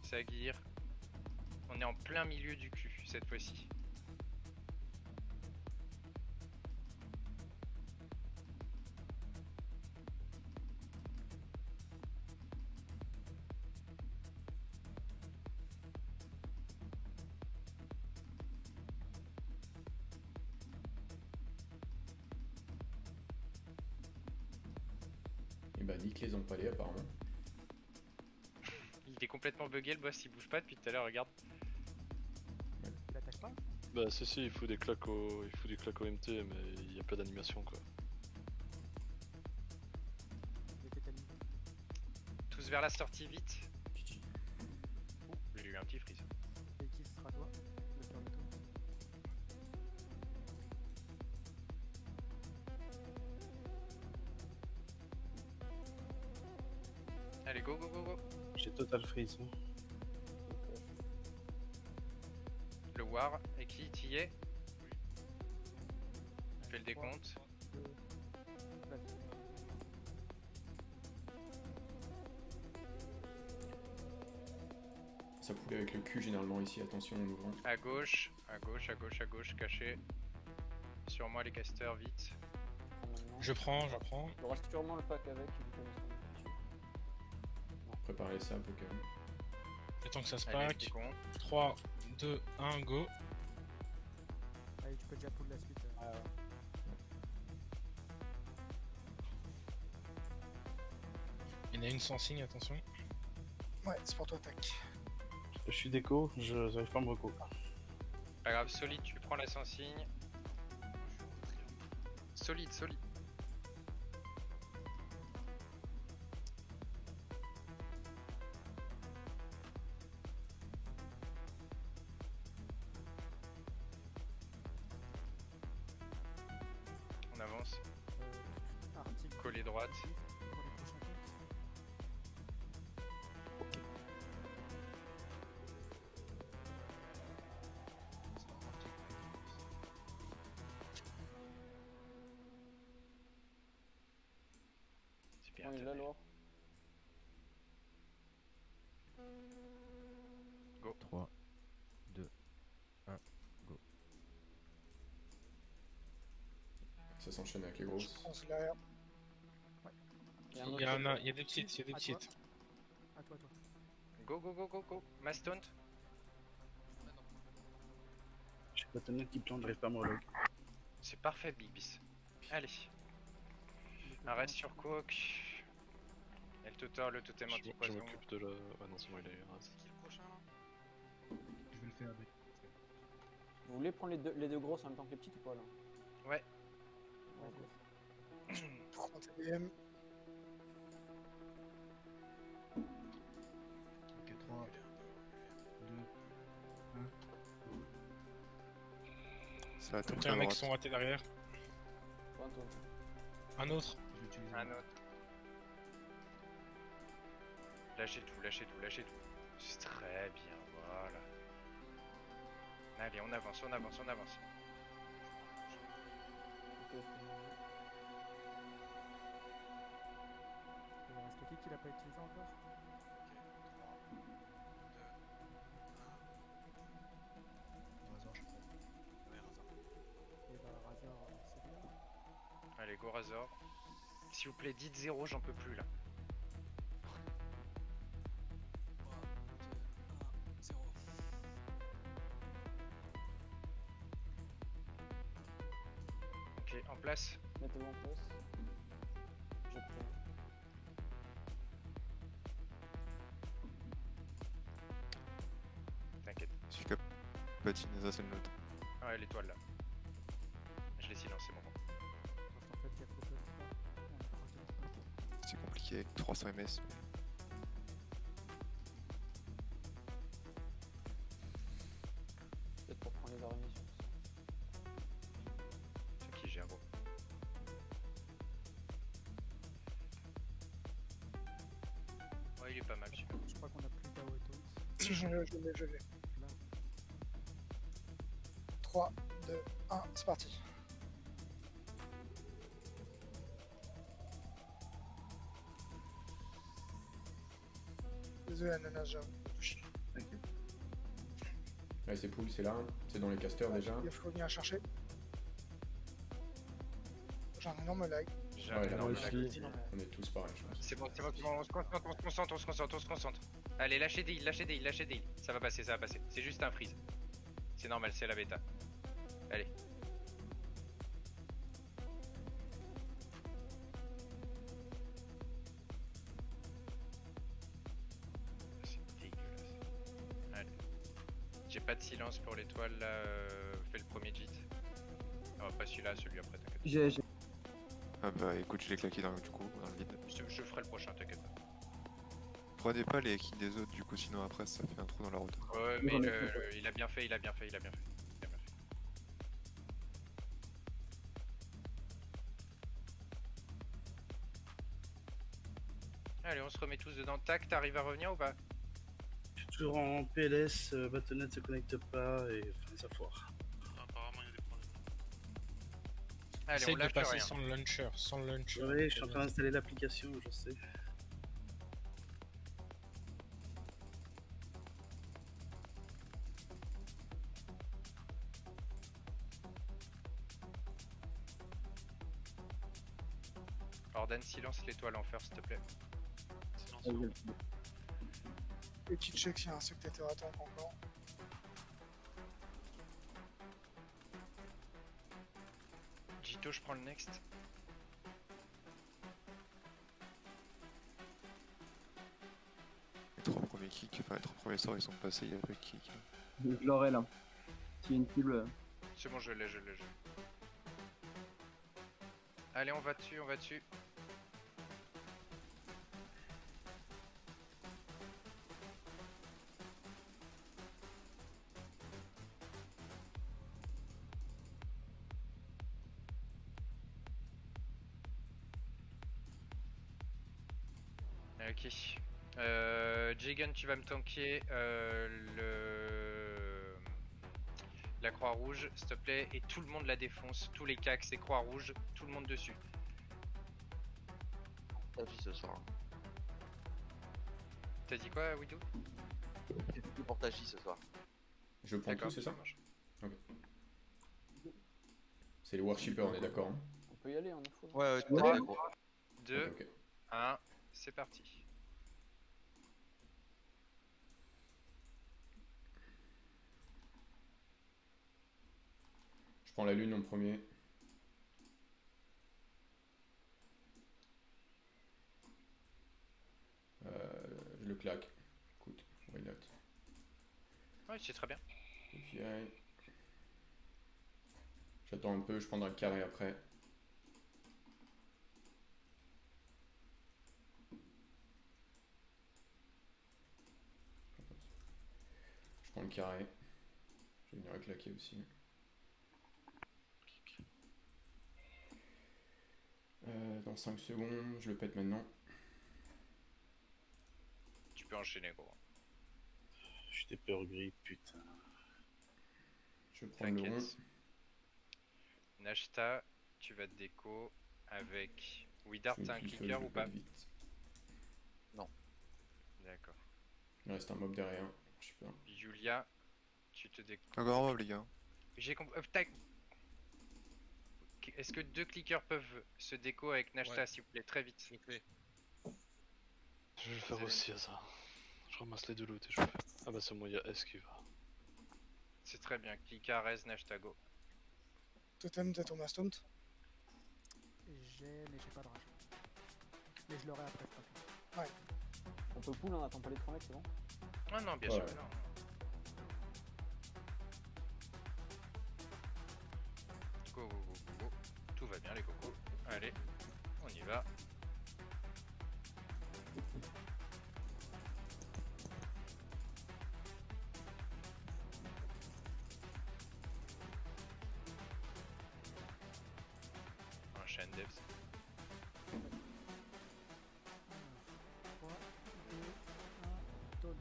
Sagir. On est en plein milieu du cul cette fois-ci. Et bah nique les empalés apparemment. Il est complètement bugué le boss, il bouge pas depuis tout à l'heure, regarde. Il attaque pas. Bah si, il faut des claques au MT, mais il y a pas d'animation quoi. Il est tétanisé. Tous vers la sortie, vite. Ouh, j'ai eu un petit freeze. Et qui sera toi? Le faire de toi. Allez, go, go, go, go. J'ai total freeze. hein. Le War, et qui t'y est? Fais le décompte. Vas-y. Ça poulait avec le cul généralement ici, attention en ouvrant. À gauche, à gauche, à gauche, à gauche, caché. Sur moi les casters, vite. Je prends. Il reste sûrement le pack avec. vu qu'on est dessus. Préparez les sapes au cas où. Le temps que ça se Allez, pack. décompte. 3, 2, 1, go. Allez, tu peux déjà pull la suite. Ah ouais. Il y en a une sans signe, attention. Ouais, c'est pour toi, tac. Je suis déco, je n'arrive pas à me reco. Pas grave, solide, tu prends la sans signe. Solide, solide. On avance. Article. Coller droite. Pour les prochains tours. C'est bien. On est là, Laure. 3, 2, 1, go. Ça s'enchaîne avec les Je grosses. prends derrière. Il y a un Il autre y, en a, totem. il y a des petites, il y a des À petites. toi. À toi, toi. Go, go, go, go, go. Mastaunt. J'ai pas tellement qui plante, j'arrive pas à me relog. C'est parfait, Big Bis. Allez. Un reste sur Cook. Et le totem, Je anti-poison. m'occupe de la... Ah non, c'est bon, il est rase. Je vais le faire avec. Vous voulez prendre les deux grosses en même temps que les petites ou pas là? Ouais. Ok. 30 TDM. Ok, 3, 2, 1. C'est à tout près Tiens, à un mec droite. sont ratés derrière. Un autre. Je l'utilise. Un autre. Lâchez tout, lâchez tout, lâchez tout. C'est très bien, voilà. Allez, on avance, on avance, on avance. Il en reste qui l'a pas utilisé encore? Et bah Razor, c'est bien. Allez, go Razor. S'il vous plaît, dites 0, j'en peux plus là. Ok, en place. Mettez-vous en place. Je prends. T'inquiète. Celui qui a patiné, ça c'est le nôtre. Ah, l'étoile là. Je l'ai silencé, mon bon. Parce qu'en fait, il y a trop peu de temps. On est parti. C'est compliqué, 300 ms. Peut-être pour prendre les araignées sur ça. C'est qui, Géraud? Ouais, il est pas mal celui-là. Je crois qu'on a plus d'Aotos. Si je l'ai, je l'ai. Là, 3, 2, 1, c'est parti. Désolé, Ananas, j'ai un peu touché. Allez, c'est pool, c'est là. C'est dans les casters déjà. Il faut venir chercher. J'ai un énorme lag. J'ai Ouais, un là, énorme moi lag. aussi. On est tous pareils, je pense. C'est bon, on se concentre, on se concentre, on se concentre, on se concentre, on se concentre. Allez, lâchez des heals, lâchez des heals, lâchez des heals. Ça va passer, ça va passer. C'est juste un freeze. C'est normal, c'est la bêta. Allez. C'est dégueulasse. Allez. J'ai pas de silence pour l'étoile là. Fais le premier JIT. Oh, pas celui-là, celui après, t'inquiète. Ah bah écoute, je l'ai claqué du coup, dans le vide. Je ferai le prochain, t'inquiète pas. Prenez pas les kills des autres du coup, sinon après ça fait un trou dans la route. Ouais, mais il a bien fait, il a bien fait, il a bien fait. Il a bien fait. Allez, on se remet tous dedans. Tac, t'arrives à revenir ou pas? Je suis toujours en PLS, Battle.net se connecte pas et enfin, ça foire. Apparemment, il y a des problèmes. Allez, Essaye on de lâche passer rien. sans le launcher, sans le launcher. Oui, je suis en train d'installer l'application, je sais. Ordan, silence l'étoile en fer, s'il te plaît. Petit check s'il y a un spectateur à temps encore. Jito, je prends le next. Les 3 premiers kicks, enfin les 3 premiers sorts ils sont passés, il y a pas de kick. Je l'aurai là. S'il y a une cible. C'est bon, je l'ai, je l'ai, je l'ai. Allez, on va dessus, on va dessus. Ok. Jagan, tu vas me tanker la croix rouge, s'il te plaît, et tout le monde la défonce. Tous les cacs, c'est croix rouge, tout le monde dessus. Ce soir. T'as dit quoi, Widow? C'est tout pour Tachi ce soir. Je prends tout, c'est ça? marche. Ok. C'est les worshippers, on est d'accord hein? On peut y aller, on est fou. Ouais, 3, gros. 2, Ok, ok. 1, c'est parti. Je prends la lune en premier. Je le claque. Écoute, why not? Ouais, c'est très bien. Ok. J'attends un peu, je prendrai le carré après. Je prends le carré. Je vais venir le claquer aussi. Dans 5 secondes, je le pète maintenant. Tu peux enchaîner, gros. J'ai des peurs gris, putain. Je prends le rond. T'inquiète. Nashta, tu vas te déco avec... Widart, Je t'as un suis clicker je ou le pas? pète vite. D'accord. Il reste un mob derrière. Je sais pas. Julia, tu te déco... Encore un mob, les gars. J'ai compris. Est-ce que 2 clickers peuvent se déco avec Nashta, Ouais. s'il vous plaît, très vite? Je le fais. Je vais le faire aussi à ça. Je ramasse les deux loot et je le fais. Ah bah c'est moi, il y a S qui va. C'est très bien. Clicker, Rez, Nashta, go. Totem, t'as ton mastont? J'ai, mais j'ai pas de rage. Mais je l'aurai après, c'est pas grave. On peut pull, on attend pas les 3 mecs, c'est bon? Ah non, bien Ouais. sûr, non. Go, go, go, go, go. Tout va bien, les cocos. Allez, on y va. Enchaîne, Devs. 3, 2, 1, taunt.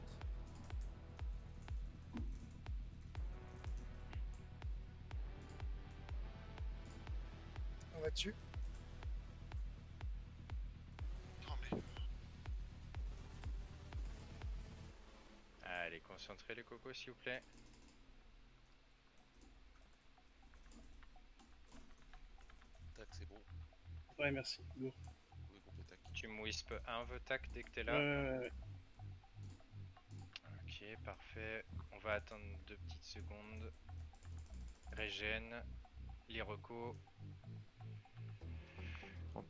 On va dessus. Allez, concentrez les cocos, s'il vous plaît. Tac, c'est bon. Ouais, merci. Go. Oui, bon, tac. Tu me whisp un Votac dès que t'es là. Ouais. Ok, parfait. On va attendre 2 petites secondes. Régène, les recos.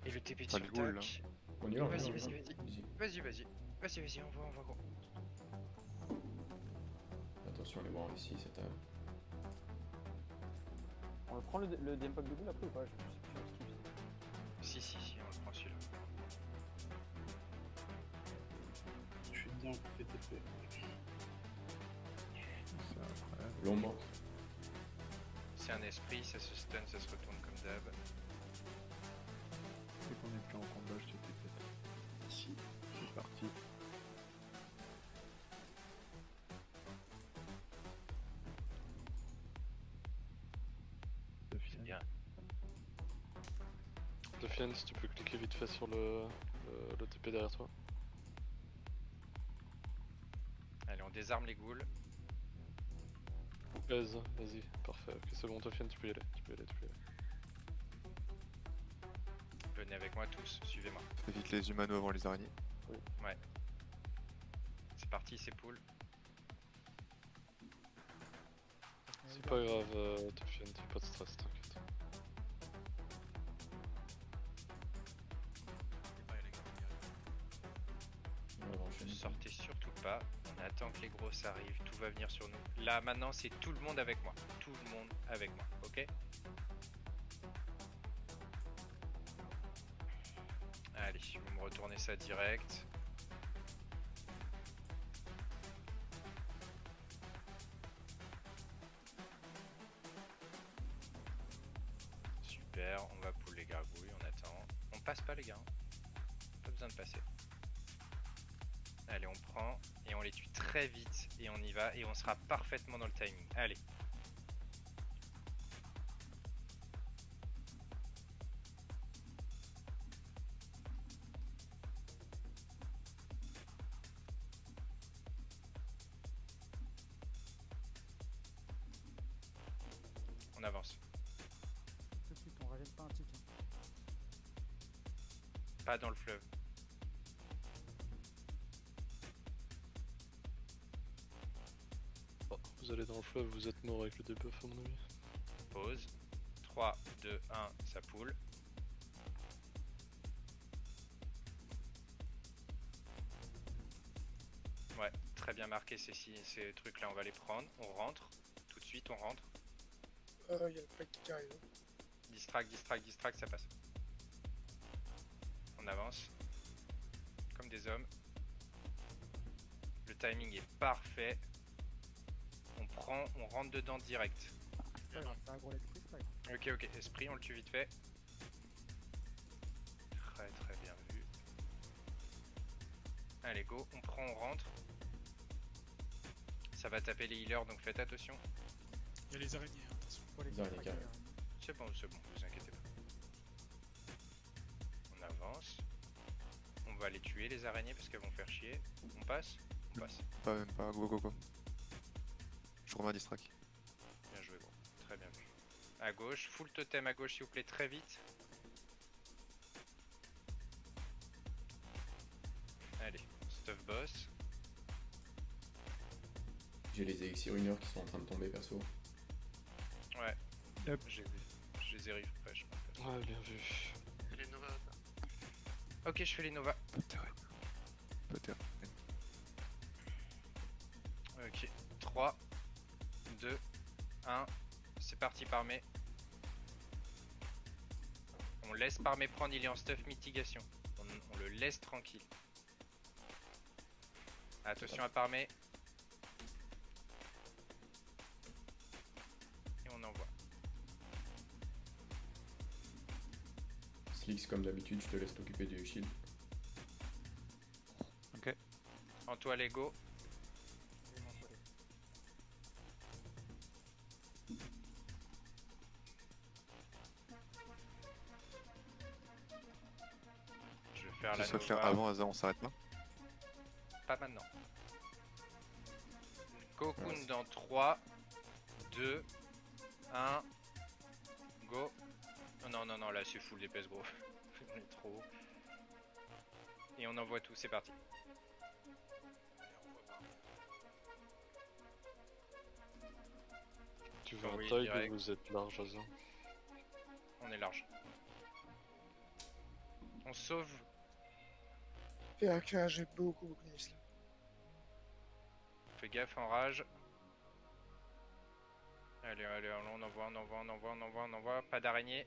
Et le TP de Pas le ghoul, là. tac. On y va, on y va, Vas-y, on y vas-y, va. vas-y. Vas-y, on va gros. Attention, les bras ici, cette table. On le prend le DM pack de boule après ou pas? Je sais plus sur ce qu'il Si, on le prend celui-là. Je suis dedans pour fait TP. Ça, après. L'ombre. C'est un esprit, ça se stun, ça se retourne comme d'hab. Dès qu'on est plus en combat, je te pète. Si. C'est parti. C'est bien. Defiant, si tu peux cliquer vite fait sur le TP derrière toi. Allez, on désarme les ghouls. Aise, vas-y, parfait. Ok, c'est bon, Defiant, tu peux y aller. Tu peux y aller. Venez avec moi tous, suivez-moi. Fais vite les humano avant les araignées. Ouais. C'est parti, c'est pool. C'est pas grave, Defiant, y'a pas de stress, t'inquiète. Ne sortez surtout pas, on attend que les grosses arrivent, tout va venir sur nous. Là maintenant c'est tout le monde avec moi, ok? Allez, vous me retournez ça direct. Super, on va pull les gargouilles, on attend. On passe pas les gars, hein. Pas besoin de passer. Allez, on prend et on les tue très vite et on y va et on sera parfaitement dans le timing. Allez. On avance. Tout de suite, on régène pas un tic. Pas dans le fleuve. Oh, vous allez dans le fleuve, vous êtes mort avec le debuff à mon avis. Pause. 3, 2, 1, ça poule. Ouais, très bien marqué ces trucs là, on va les prendre. On rentre. Tout de suite, on rentre. Il y a le pack qui arrive. Distract, ça passe. On avance. Comme des hommes. Le timing est parfait. On prend, on rentre dedans direct. C'est un gros let's play, Ok, esprit, on le tue vite fait. Allez, go, on prend, on rentre. Ça va taper les healers, donc faites attention. Il y a les araignées, hein, attention. Les araignées qui arrivent. C'est bon, vous inquiétez pas. On avance. On va les tuer, les araignées, parce qu'elles vont faire chier. On passe? On passe. Pas même pas, go go go. Je remets un distract. Bien joué, gros. Très bien vu. À gauche, full totem à gauche, s'il vous plaît, très vite. Allez, stuff boss. J'ai les élixir ruineurs qui sont en train de tomber perso. Ouais. Yep. Je les ai refresh. Ouais, bien vu. Les Nova. Ok, je fais les Nova. Peut-être. Ok. 3, 2, 1. C'est parti Parmé. On laisse Parmé prendre, il est en stuff mitigation. On le laisse tranquille. Attention à Parmé. Et on envoie. Slix, comme d'habitude, je te laisse t'occuper du shield. Ok. Antoine Lego. Je vais faire Que la ce soit clair, Nova. avant Aza, on s'arrête pas. Pas maintenant. Cocoon dans 3, 2, 1, go. Non, non, non, là c'est full DPS gros. On est trop haut. Et on envoie tout, c'est parti. Tu veux un Oui, tag direct. ou vous êtes large, Aza? On est large. On sauve. PAK, j'ai beaucoup de miss là. Fais gaffe en rage. Allez, allez, on envoie, on envoie, on envoie, on envoie, on envoie. Pas d'araignée.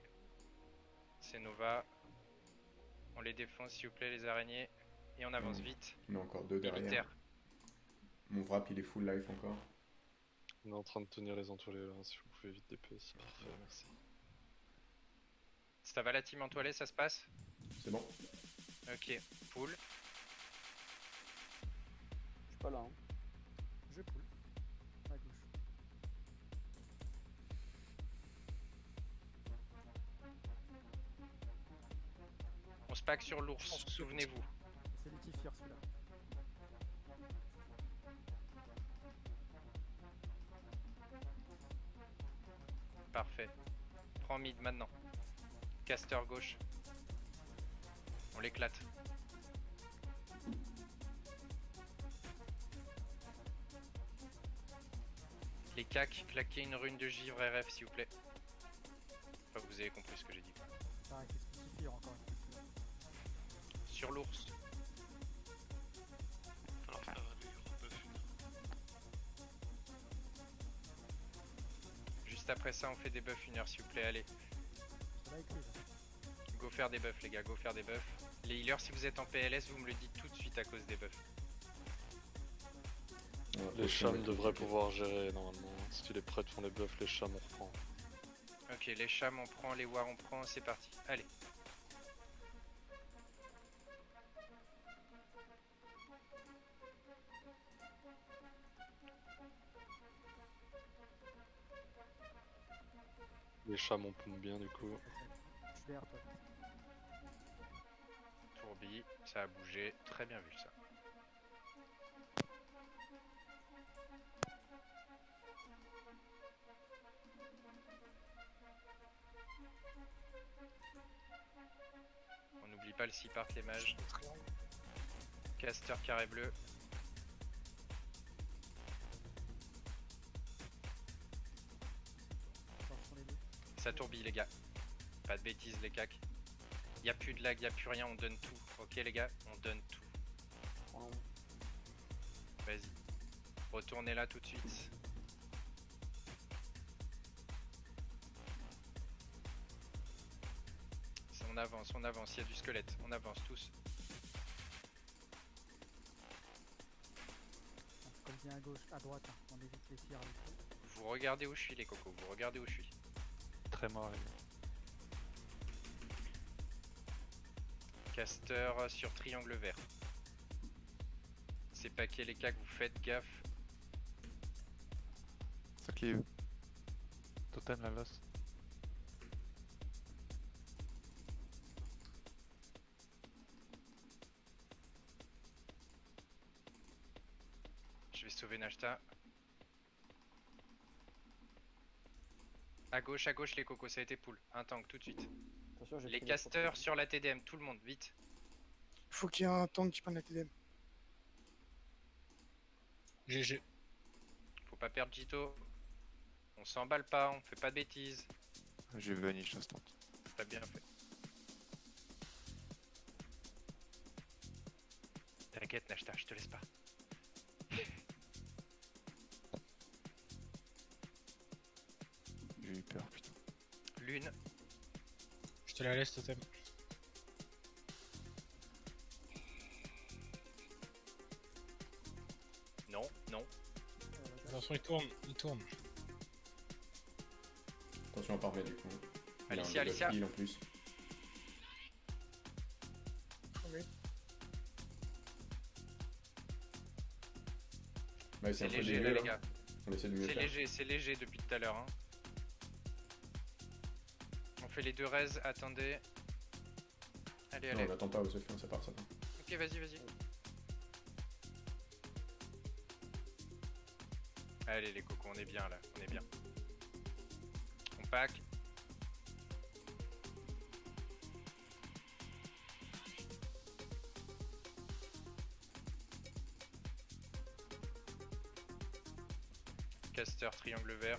C'est Nova. On les défonce s'il vous plaît les araignées. Et on avance vite. On a encore deux derrière. Militaire. Mon wrap il est full life encore. On est en train de tenir les entoilés là, si vous pouvez vite DPS. Parfait, merci. Ça va la team entoilée, ça se passe? C'est bon. Ok, full. Je suis pas là. Hein. Je pull. À gauche. On se pack sur l'ours, souvenez-vous. C'est Lucifer celui-là. Parfait. Prends mid maintenant. Caster gauche. On l'éclate. Les cacs, claquez une rune de givre RF s'il vous plaît. Enfin, vous avez compris ce que j'ai dit. Pareil, c'est Lucifer encore une fois. Sur l'ours. Alors faire lui rebuff Juste après ça, on fait des buffs 1 heure s'il vous plaît. Allez. Ça va écrire. Go faire des buffs les gars, go faire des buffs. Les healers si vous êtes en PLS vous me le dites tout de suite à cause des buffs. Les chams devraient pouvoir gérer normalement. Si les prêtres font les buffs, les chams on reprend. Ok les chams on prend, les wars on prend, c'est parti. Allez. Les chams on pompe bien du coup. Je suis derrière toi. Tourbi, ça a bougé, très bien vu ça. On n'oublie pas le 6 part les mages. Caster carré bleu. Attention les deux. Ça tourbille les gars. Pas de bêtises les cacs. Y'a plus de lag, y'a plus rien, on donne tout. Ok les gars, on donne tout. Vas-y. Retournez là tout de suite. On avance, il y a du squelette, on avance tous. On se colle bien à gauche, à droite, hein. On évite les tirs avec eux. Vous regardez où je suis les cocos, vous regardez où je suis. Très mort les gars. Caster sur triangle vert. C'est paquet les cacs, vous faites gaffe. Ça clive. Totem la loss. Je vais sauver Nashta. À gauche les cocos, ça a été pool. Un tank tout de suite. Attention, j'ai Les pris casters sur la TDM, tout le monde, vite. Il faut qu'il y ait un tank qui prenne la TDM. GG. Faut pas perdre Jito. On s'emballe pas, on fait pas de bêtises. J'ai vanish l'instant. T'as bien fait. T'inquiète Nashta, je te laisse pas. J'ai eu peur, putain. Lune. Je te la laisse, totem. Non, non. Attention, il tourne. Attention à pas remettre du coup. Il a un Alicia, double Alicia. heal en plus. Oui. Ouais, C'est un peu léger des là mieux, les gars. On essaie de mieux faire. C'est léger depuis tout à l'heure. Hein. On fait les deux raises, attendez. Allez, Non, allez. on attend pas au Sophie, ça part, ça part. Ok, vas-y, vas-y. Allez les cocos, on est bien là, on est bien. On pack. Caster, triangle vert.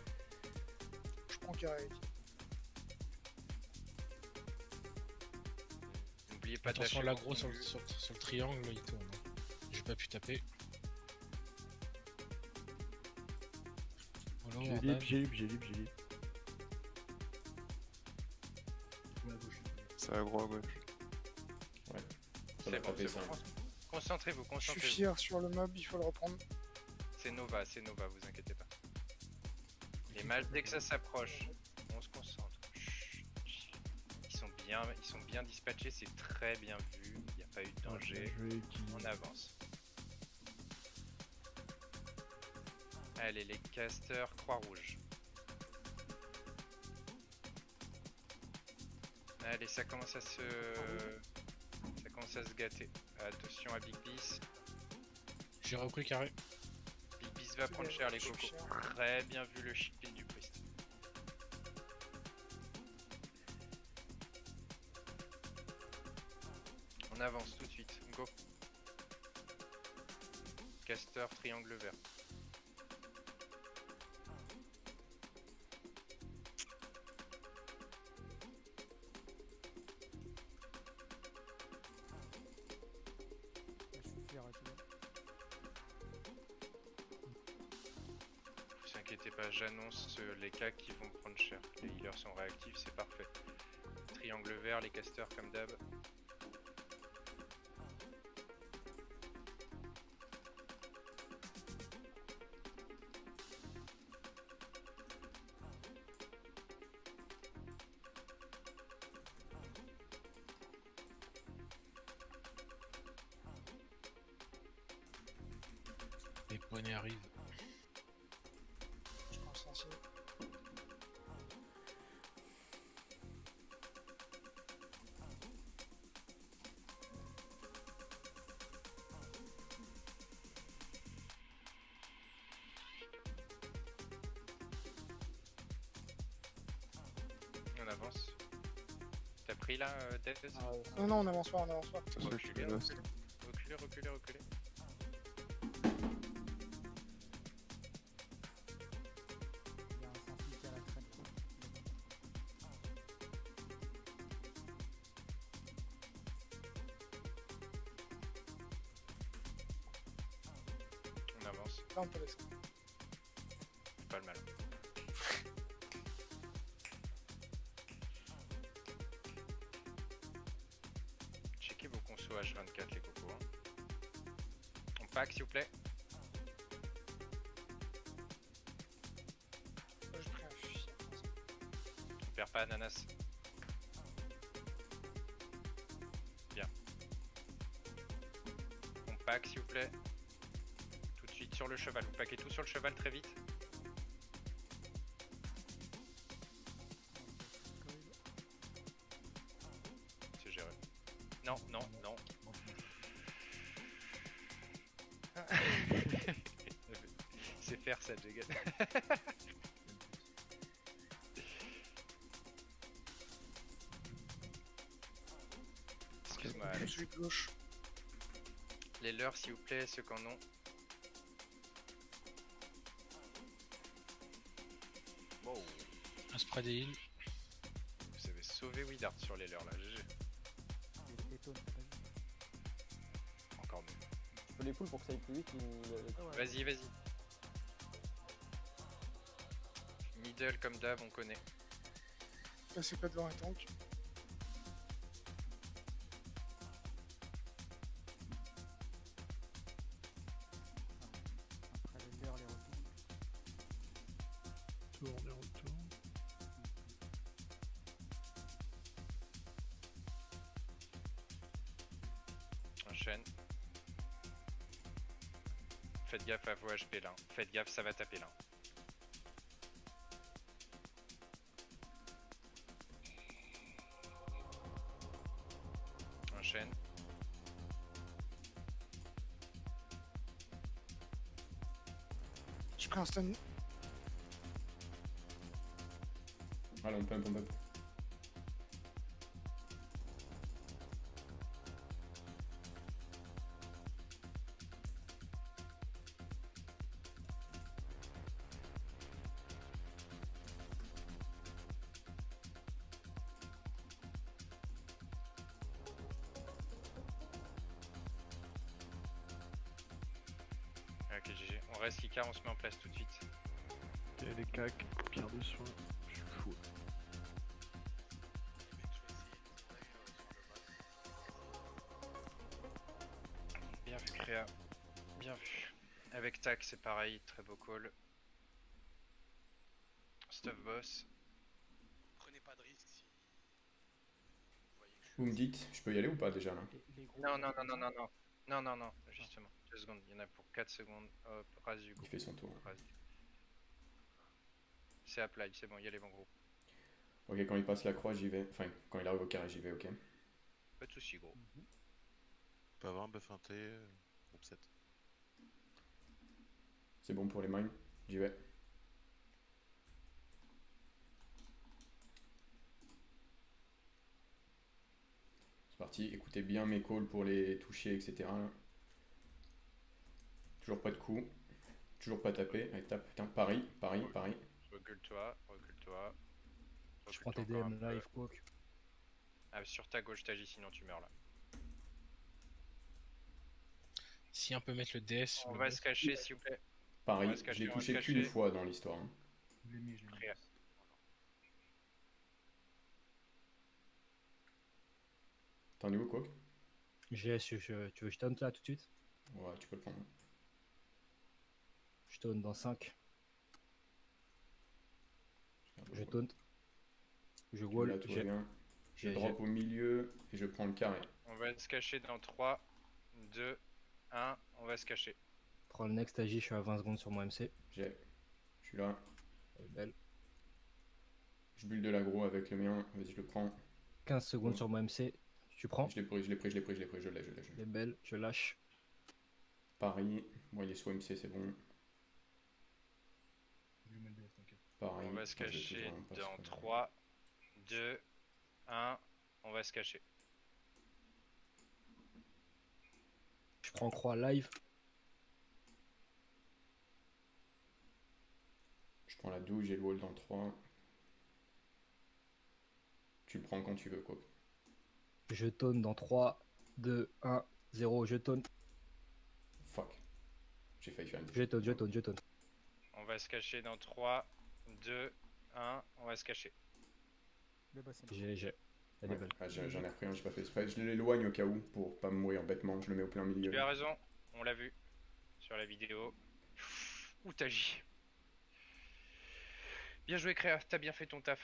Je prends carré. N'oubliez pas de Attention, lâcher l'aggro vos sur, conduits. sur le triangle, il tourne. J'ai pas pu taper. Voilà, J'ai on libre, a- j'ai libre, j'ai libre, j'ai libre. C'est aggro à gauche. Ouais. Ça C'est va bon, taper c'est ça. bon. Concentrez-vous, Je suis concentrez-vous. fier sur le mob, il faut le reprendre. C'est Nova, vous inquiétez pas. Les mages, dès que ça s'approche, on se concentre. Chut, chut. Ils sont bien dispatchés, c'est très bien vu, il n'y a pas eu de danger. On avance. Allez, les casters Croix-Rouge. Allez, ça commence à se gâter. Attention à Big Beast. J'ai repris carré. Big Beast va prendre cher les cocos. Très bien vu le shield du priest. On avance tout de suite. Go. Caster triangle vert. Je suis fier, tu vois. Vous inquiétez pas, j'annonce les cas qui vont prendre cher. Les healers sont réactifs, c'est parfait. Triangle vert, les casters comme d'hab. Les poignets arrivent. Je pense ainsi. On avance. T'as pris là, Death? Non, non, on avance pas, on avance pas. Ça se fait que Reculez, tu restes. reculez, reculez, reculez. Il y a un sans-fil qui a la traîne. On avance. Là, on peut laisser. C'est pas le mal. Checkez vos consos H24 les cocos. Hein. On pack s'il vous plaît. Moi, j'ai pris un fusil. On perd pas ananas. Bien. On pack s'il vous plaît. sur le cheval. Vous paquez tout sur le cheval très vite. C'est géré. Non, non, non. C'est faire ça, Jagan. Excuse-moi. Je suis de gauche. Les leurs, s'il vous plaît, ceux qu'en ont. Wow. Un spray des heals. Vous avez sauvé Widard sur les leurs là, GG. Encore mieux. Tu peux les pull pour que ça aille plus vite Vas-y, vas-y. Middle comme d'hab, on connaît. Passez pas devant un tank. Après les leurres, les retours. Tourne et retourne. Enchaîne. Faites gaffe à vos HP là. Faites gaffe, ça va taper là. Enchaîne. Je prends un stun. Allez, on pump. Ok, GG. On reste Icare, on se met en place tout de suite. Ok, les cacs, pierre de soin. Je suis fou. Bien vu, Créa. Bien vu. Avec Tac, c'est pareil. Très beau call. Stuff boss. Prenez pas de risque si. Vous me dites, je peux y aller ou pas déjà là? Non, non, non, non, non, non. Non, non, non, justement. 2 secondes. Il y en a pour 4 secondes. Hop, rase du Il fait son tour. C'est apply, c'est bon, il y a les bons groupes. Ok, quand il passe la croix, j'y vais. Enfin, quand il arrive au carré, j'y vais, ok. Pas de soucis, gros. On peut avoir un buff inté, groupe 7. C'est bon pour les mines, j'y vais. C'est parti, écoutez bien mes calls pour les toucher, etc. Toujours pas de coup, toujours pas tapé. Allez, tape, putain, pareil. Recule-toi, recule-toi. Je prends tes DM live, Quoque. Ah, sur ta gauche, t'agis, sinon tu meurs là. Si on peut mettre le DS sur On le va boss. se cacher, s'il vous plaît. Pareil, On va se cacher, je l'ai on va se touché qu'une cacher. fois dans l'histoire. hein. Je l'ai mis. Créa. T'en es où, quoi? Tu veux que je taunt là tout de suite? Ouais, tu peux le prendre. Je taunt dans 5. Je taunt. Je wall. Là, tout va bien. Je drop au milieu et je prends le carré. On va se cacher dans 3, 2, 1. On va se cacher. Prends le next agi, je suis à 20 secondes sur mon MC. Je suis là. Elle est belle. Je bulle de l'aggro avec le mien. Vas-y, je le prends. 15 secondes Bon. sur mon MC. Tu prends? Je l'ai pris, je l'ai. Elle est belle, je lâche. Paris. Bon, il est sous MC, c'est bon. Pareil. On va se Putain, je vais cacher toujours pas dans se- 3, 2, 1. On va se cacher. Je prends croix live. Je prends la 12, j'ai le wall dans 3. Tu le prends quand tu veux, quoi. Je taunt dans 3, 2, 1, 0. Je taunt. Fuck. J'ai failli faire une Je taunt. On va se cacher dans 3, 2, 1. On va se cacher. Le boss est mort. GG. Elle est belle. Ah, j'en ai repris un, j'ai pas fait exprès. Je l'éloigne au cas où pour pas mourir bêtement. Je le mets au plein milieu. Tu as raison, on l'a vu sur la vidéo. Où t'agis. Bien joué, Créa, t'as bien fait ton taf.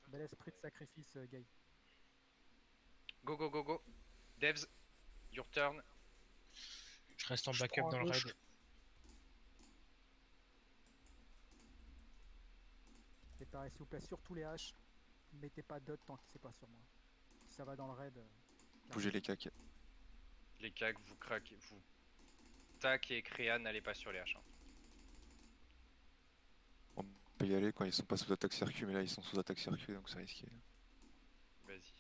Bel esprit de sacrifice, Guy. Go, go, go, go. Devs, your turn. Je reste en Je backup prends à dans le gauche. raid. Et pareil, s'il vous plaît, sur tous les H, mettez pas dot tant que c'est pas sur moi. Si ça va dans le raid. Bougez les cacs. Les cacs, vous craquez, vous. Tac et Créa, n'allez pas sur les H. Hein. On peut y aller quand ils sont pas sous attaque circuit, mais là ils sont sous attaque circuit donc c'est risqué. Vas-y.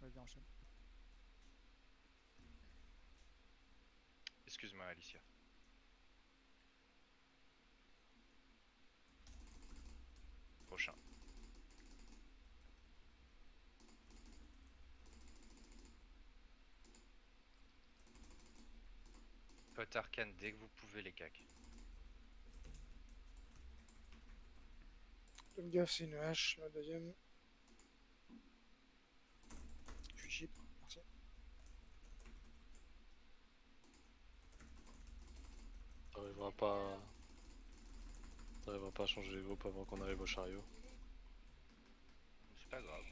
Vas-y, enchaîne. Excuse-moi, Alicia. Prochain. Pote arcane dès que vous pouvez les cacs. Faites gaffe, c'est une hache, la deuxième. Je suis chip, merci. T'arriveras pas à changer les groupes avant qu'on arrive au chariot. C'est pas grave.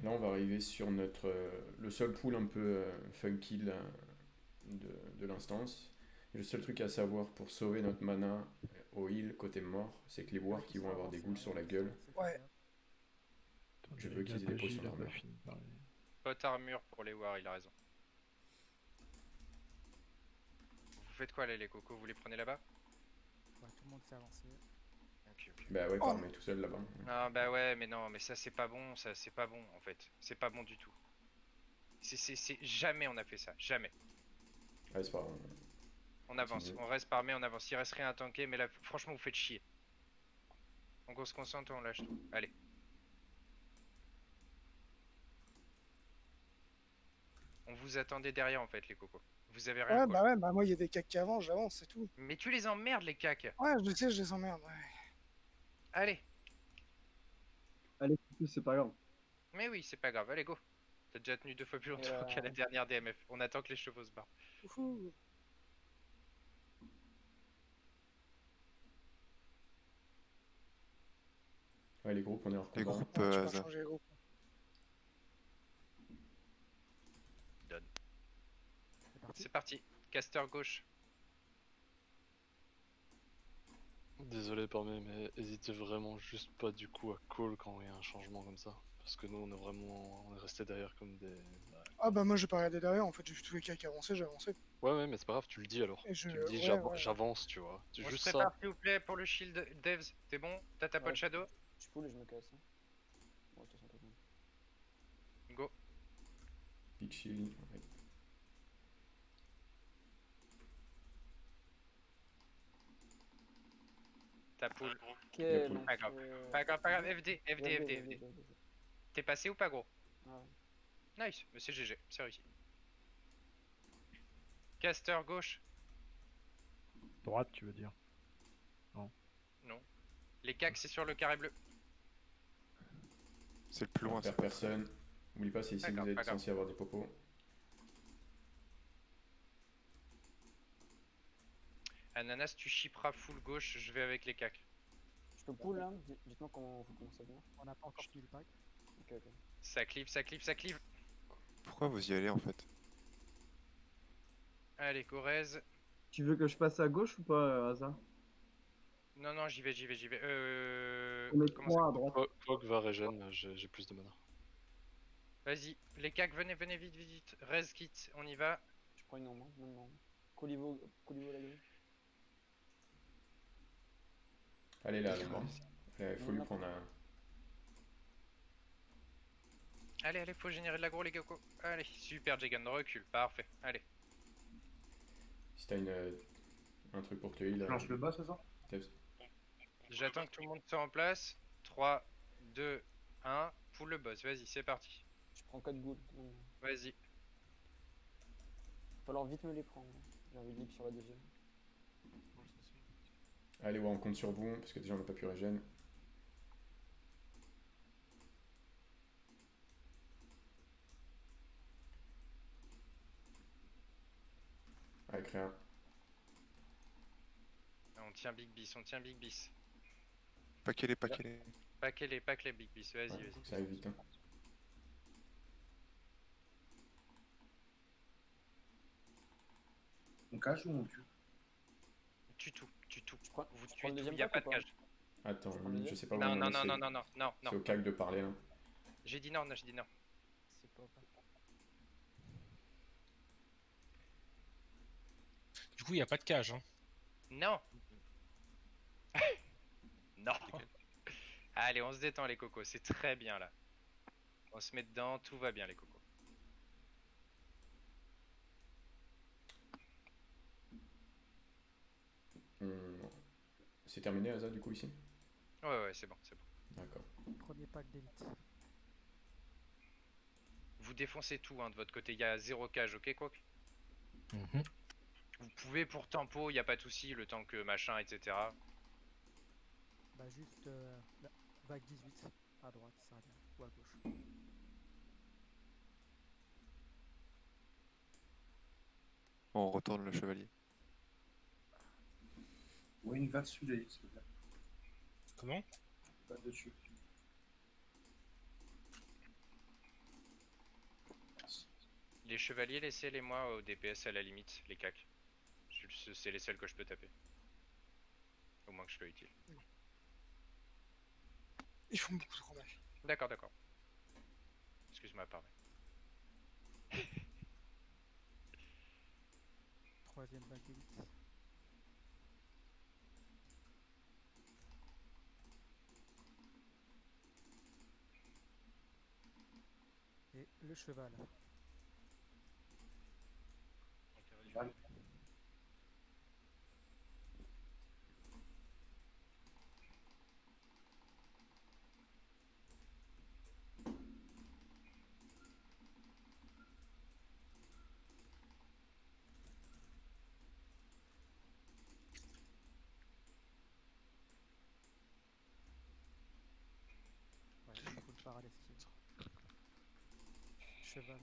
Là, on va arriver sur notre le seul pool un peu funky là, de l'instance. Le seul truc à savoir pour sauver notre mana au heal côté mort, c'est que les wards qui vont avoir des ghouls sur la gueule. Ouais. Je veux qu'ils aient des potions d'armure. Pote armure pour les wars, il a raison. Vous faites quoi là les cocos? Vous les prenez là-bas? Ouais, tout le monde s'est avancé. Ok, ok. Bah ouais, par tout seul là-bas. Ah bah ouais, mais non, mais ça c'est pas bon, ça c'est pas bon en fait. C'est pas bon du tout. Jamais on a fait ça, jamais. Ouais, c'est pas grave. On avance, on reste parmé, on avance. Il reste rien à tanker, mais là franchement vous faites chier. Donc on se concentre et on lâche tout. Allez. On vous attendait derrière en fait les cocos. Vous avez rien Ouais, quoi. bah ouais, bah moi il y a des cacs qui avancent, j'avance, c'est tout. Mais tu les emmerdes les cacs. Ouais, je sais, je les emmerde, ouais. Allez. Allez, c'est pas grave. Mais oui, c'est pas grave, allez go. T'as déjà tenu 2 fois plus longtemps qu'à la dernière DMF. On attend que les chevaux se barrent. Ouhou. Ouais, les groupes, on est hors Les combat. groupes, Tu peux ça. changer les groupes. Donne. C'est parti. Caster gauche. Désolé Parmé, mais hésitez vraiment juste pas du coup à call quand il y a un changement comme ça. Parce que nous on est resté derrière comme des... Ah bah moi j'ai pas regardé derrière, en fait j'ai vu tous les cacs avancer, j'ai avancé. Ouais mais c'est pas grave, tu le dis alors. Et je- Tu le dis, ouais, ouais. j'avance tu vois. C'est On juste se ça. prépare s'il vous plaît pour le shield devs. T'es bon? T'as ta pote shadow? Je pull et je me casse. Hein. Bon, de toute façon, pas bon. Go. Big shield. Ouais. Ta poule. Ok, La poule. donc. Pas grave. Pas grave, pas grave. FD. T'es passé ou pas gros? Ouais. Nice, mais c'est GG, c'est réussi. Caster gauche. Droite, tu veux dire? Non. Les cacs c'est sur le carré bleu. C'est le plus loin On ça. perd personne. N'oublie pas, c'est ici que D'accord, vous êtes pas grave. censé avoir des popos. Ananas, tu chipperas full gauche, je vais avec les cacs. Je peux pull là? Dites-moi quand vous commencez à venir. On n'a pas encore fini le pack. Ok, ok. Ça clive, ça clive, ça clive. Pourquoi vous y allez en fait? Allez, Corrèze. Tu veux que je passe à gauche ou pas, Asa? Non, j'y vais. On met Comment 3 à droite. Quoique va régène, j'ai plus de mana. Vas-y, les cacs, venez vite. Rez kit, on y va. Je prends une en main, même en. Colivo la grille. Allez là, le mort. Il faut lui prendre un. Allez, faut générer de l'aggro les gars. Allez, super Jagan, recule, parfait. Allez. Si t'as un truc pour te heal. Lance le bas, c'est ça? J'attends que tout le monde soit en place. 3, 2, 1, pour le boss, vas-y, c'est parti. Je prends 4 ghouls. Vas-y. Va falloir vite me les prendre. J'ai envie de lip sur la deuxième. Allez, ouais, on compte sur vous, parce que déjà on n'a pas pu régène. créa. On tient Big Bis, on tient Big Bis. Paquez-les, paquez-les. Pas que les Big Bis, vas-y, Ouais, vas-y. ça évite. Hein. On cache ou on tue? Tue tout, tue tout. prends- Vous je tuez prends le tout, deuxième y a pack pas ou de pas? cage. Attends, prends le je deuxième sais pas où Non, on non, est, non, non, non, non, non, c'est non. au CAC de parler là. J'ai dit non, j'ai dit non. C'est pas opaque. Du coup, il n'y a pas de cage. Hein. Non. Non. Allez, on se détend les cocos, c'est très bien là. On se met dedans, tout va bien les cocos. C'est terminé, Asa, du coup, ici? Ouais, c'est bon, c'est bon. D'accord. Premier pack d'élite. Vous défoncez tout hein, de votre côté, il y a 0 cage, ok quoi. Mhm. Vous pouvez pour tempo, il n'y a pas de souci, le temps que machin, etc. Bah juste la vague 18 à droite, ça va bien. Ou à gauche. On retourne le chevalier. Ouais, une vague dessus d'élite, s'il te plaît. Comment? Pas dessus. Les chevaliers, laissez-les moi au DPS à la limite, les cacs. C'est les seuls que je peux taper. Au moins que je sois utile. Ils font beaucoup trop mal. D'accord, d'accord. Excuse-moi, pardon. Troisième vague d'élite. Et le cheval. Ouais, il faut le paralestive. Cheval.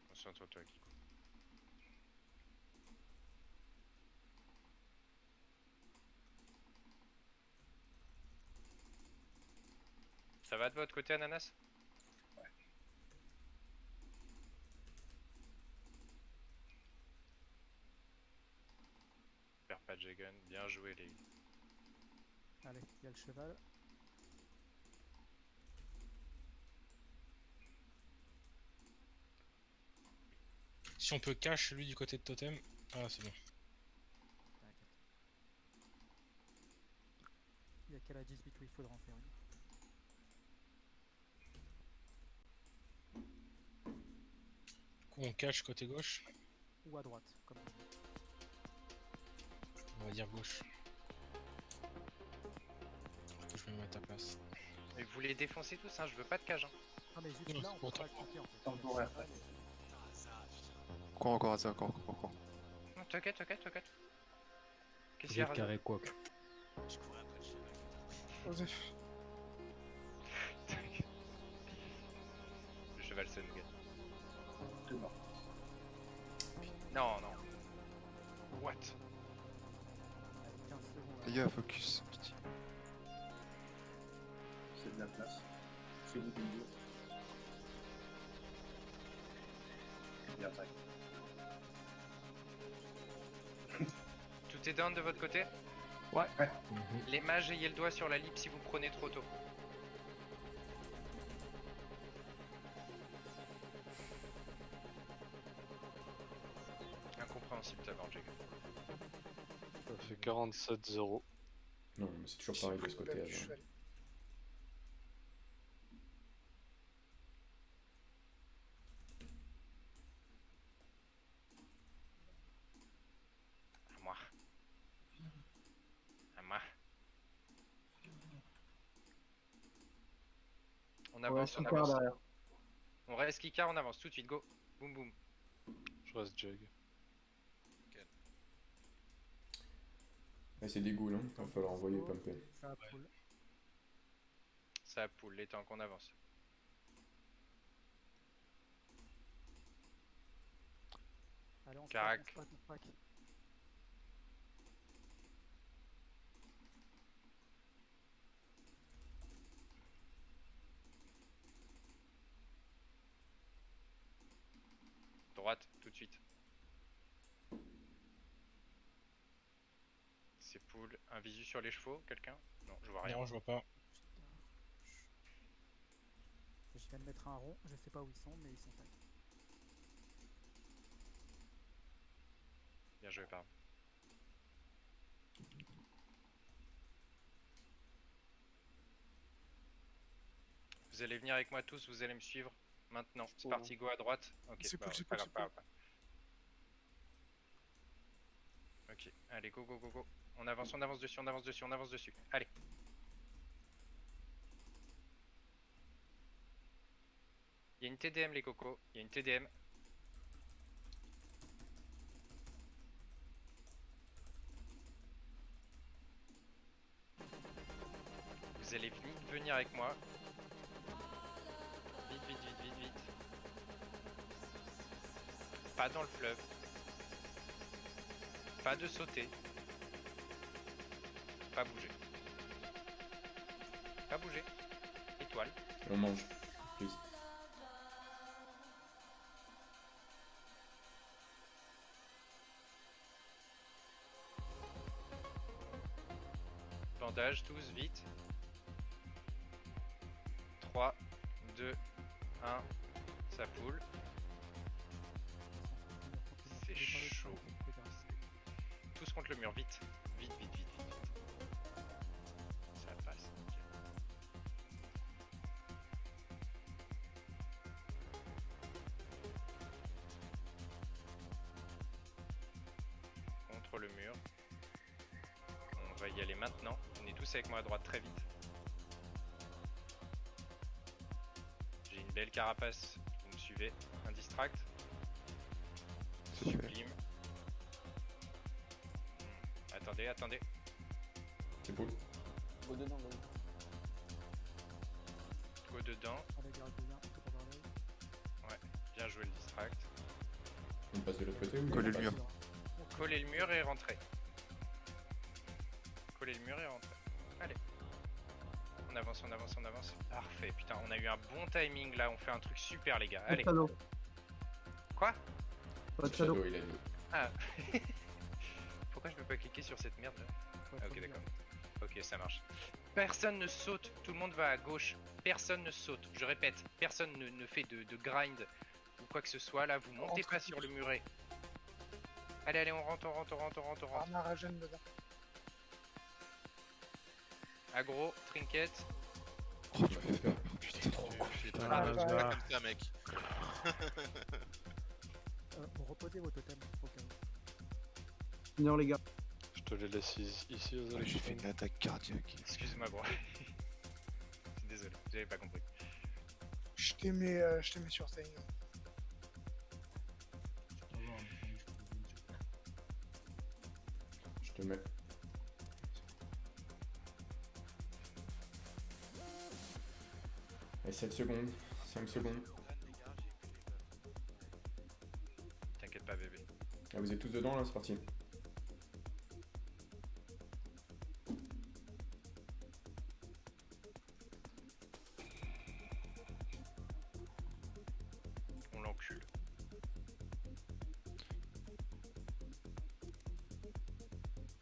Concentre-toi, Kiko. Ça va de votre côté, Ananas? Perds pas de Jagan, bien joué les. Allez, il y a le cheval. Si on peut cache lui du côté de totem. Ah, c'est bon. Il y a qu'à la 18 où il faudra en faire une. Du coup, on cache côté gauche. Ou à droite, comme On va dire gauche. Que je me mets à ta place. Et vous les défoncez tous, hein, je veux pas de cage. Hein. Ah mais juste là, on peut pas le cliquer en fait. Temporaire. Encore Asa, encore. Non, t'inquiète. Qu'est-ce qu'il y J'ai a le carré quoique. Je courais après le cheval. Joseph. Le cheval sonne gagne. C'est mort. Non. What? Allez, 15 secondes. Les gars, focus. Pitié. C'est de la place. C'est du milieu. Bien ça. Tout est down de votre côté? Ouais. Les mages, ayez le doigt sur la lip si vous prenez trop tôt. Incompréhensible d'abord, Jagan. Ça fait 47-0. Non, mais c'est toujours pareil de ce côté. Asa. À moi. On Ouais, avance, je on suis par avance. derrière. On reste Kika, on avance tout de suite, go. Boum boum. Je reste Jag. Ouais, c'est des ghouls, hein. Il va falloir envoyer pumper. Ça a poule. Ça poule, les tanks, on avance. Allez, on se Carac. pack, on se pack. Droite, tout de suite. C'est poule. Un visu sur les chevaux, quelqu'un? Non, je vois rien. Non, je vois pas. Je viens de mettre un rond, je sais pas où ils sont, mais ils sont tac. Bien joué, pardon. Vous allez venir avec moi tous, vous allez me suivre maintenant. C'est parti, go à droite. Ok, C'est bah, cool, c'est pas cool, grave, pas grave. Ok, allez, go, go, go, go. On avance dessus, on avance dessus, on avance dessus. Allez. Il y a une TDM, les cocos. Il y a une TDM. Vous allez vite venir avec moi. Vite, vite, vite, vite, vite. Pas dans le fleuve. Pas de sauter. Pas bouger. Pas bouger. Étoile. On mange. Please. Bandage, tous, vite. 3, 2, 1. Ça poule. C'est chaud. Tous contre le mur, vite. Vite, vite, vite, vite. Ça passe. Contre le mur. On va y aller maintenant. On est tous avec moi à droite très vite. J'ai une belle carapace. Vous me suivez. Un distract. Sublime. Attendez, attendez. C'est cool. Go dedans, go dedans. Go dedans. Allez, garde bien, tout pour l'œil. Ouais, bien joué le distract. On passe de l'autre côté ou Coller on le passe mur. Coller le mur et rentrer. Coller le mur et rentrer. Allez. On avance, on avance, on avance. Parfait, putain, on a eu un bon timing là, on fait un truc super les gars. Allez. Shadow. Quoi? Pas de shadow. Shadow, il a dit. Ah. Pourquoi je peux pas cliquer sur cette merde là? Ah, ok, d'accord. Ok, ça marche. Personne ne saute, tout le monde va à gauche. Personne ne saute, je répète, personne ne fait de grind ou quoi que ce soit là, vous montez pas sur le muret. Allez, allez, on rentre, on rentre, on rentre, on rentre, on rentre. On a Rajen dedans. Aggro, trinket. Oh, tu m'as fait peur. Putain. Fais Putain, pas là, comme là. ça, mec. Reposez vos totems au cas où. Finir les gars. Je te les laisse ici aux J'ai fait une attaque cardiaque. Excuse-moi, bro. Désolé, j'avais pas compris. Je t'ai mis sur ta ligne. Je te mets. Allez, 7 secondes. 5 secondes. T'inquiète pas, bébé. Ah, vous êtes tous dedans là, c'est parti. On l'encule.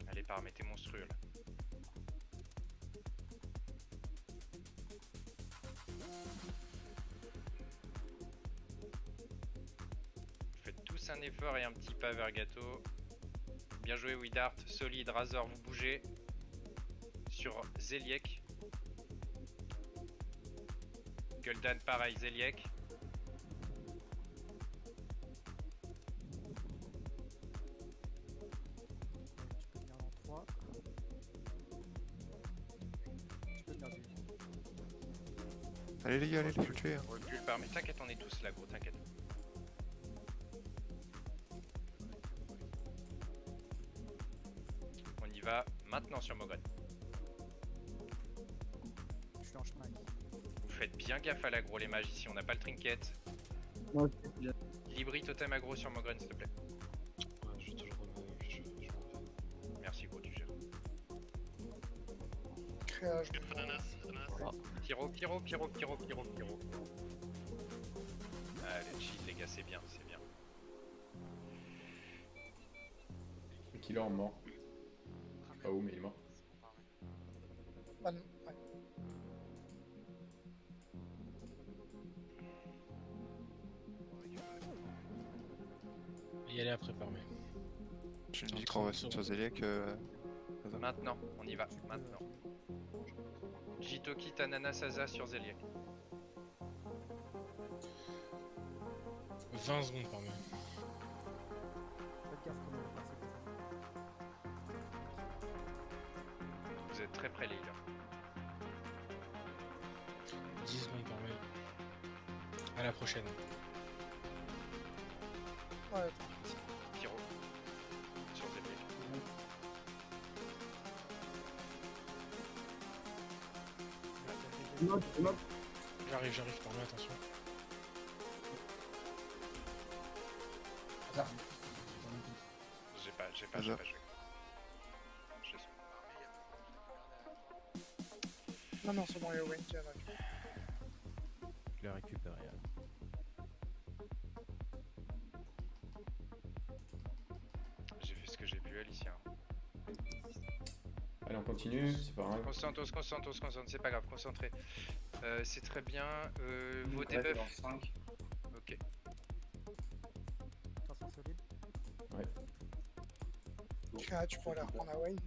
Allez, paramètres monstrueux là. Faites tous un effort et un petit pas vers Gâteau. Bien joué, Widart. Solide, Razor, vous bougez. Sur Zeliek. Gul'dan, pareil, Zeliek. Tu peux venir dans 3. Tu peux venir du. Allez les gars, allez, faut le tuer. Hein. Recule par, mais t'inquiète, on est tous là, gros, t'inquiète. On y va maintenant sur Mogren. Je suis en chemin. Vous faites bien gaffe à l'aggro, les mages ici, on n'a pas le trinket. Ouais, c'est bien. Libri totem aggro sur Mogren, s'il te plaît. je Pyro. Allez, chill les gars, c'est bien, c'est bien. Le killer mort. Pas où, mais il est mort. Bah non, ouais. Y aller après par mai. Je me dis qu'on va sur Zeliek. Maintenant, on y va, maintenant. Jitoki, Tanana, Saza sur Zeliek. 20 secondes par mai. Faites gaffe comment on passe. Vous êtes très près les gars. 10 secondes par mai. À la prochaine. Ouais, Pyro. Sur Zeliek. J'arrive par mai, attention. J'ai pas. Je sais. Non, c'est bon, il y a Wayne qui a vaincu. Je l'ai récupéré. J'ai fait ce que j'ai pu, Alicia. Allez, on continue, c'est pas grave. On se concentre, c'est pas grave, concentré. C'est très bien. Vos debuffs. Ok. Attention solide. Ouais. Tu pourras la reprendre à Wayne.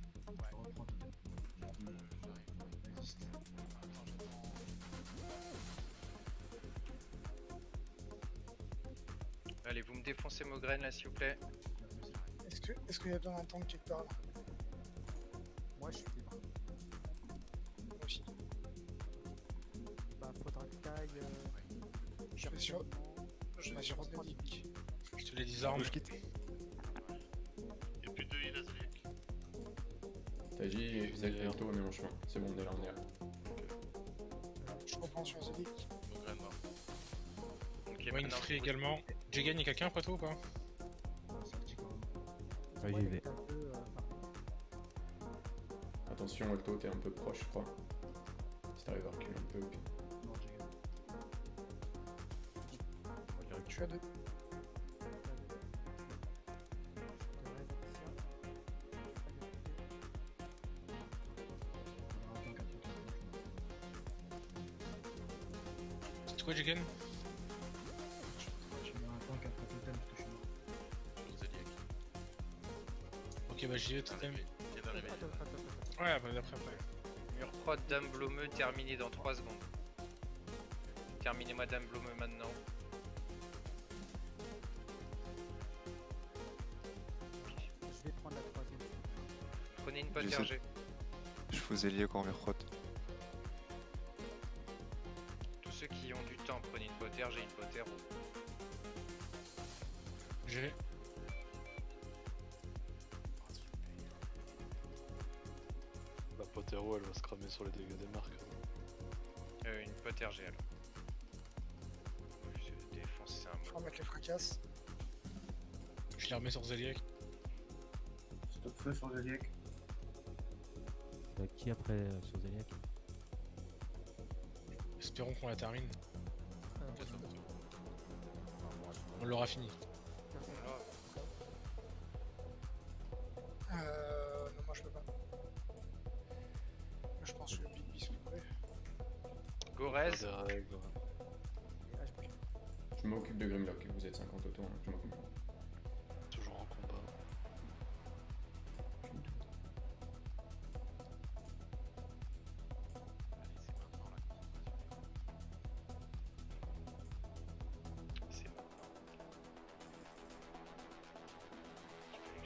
Allez, vous me défoncez Mogren là, s'il vous plaît. Est-ce qu'il y a besoin d'un tank quelque part là? Moi je suis libre. Moi aussi. Bah faudra que t'ailles. Je vais sur Zeliek. Je te les désarme. Je quitte. Y'a plus de heal à Zeliek. Taji et Zelto, on est en chemin. C'est bon, on est là, on est là. Je reprends sur Zeliek. Ok, Wayne maintenant, free également. Jigen, y'a quelqu'un après toi ou pas? Ouais, j'y vais. Attention, Alto, t'es un peu proche, je crois. Si t'arrives à reculer un peu. Puis... Je suis à 2. C'est quoi, Jigen? Ok, bah j'y vais, totem. Ouais, bah d'après après. Murprod, Dame Blomeux, terminé dans 3 secondes. Terminez-moi Dame Blomeux maintenant. Je vais prendre la troisième. Prenez une pote Je sais. RG. Je fais Zeliek en Murprot. Tous ceux qui ont du temps, prenez une pote RG, une pote RO. J'ai. La Potero elle va se cramer sur les dégâts des marques. Une pote RG alors. Je vais défoncer un Je vais remettre les fracasses. Je les remets sur Zeliek. Stop feu sur Zeliek. Qui après sur Zeliek? Espérons qu'on la termine. On l'aura fini. Non, moi je peux pas. Moi, je pense que le Big Beast pourrait. Gorez. Je m'occupe de Grimlock, vous êtes 50 autour, hein. Je m'occupe. Toujours en combat.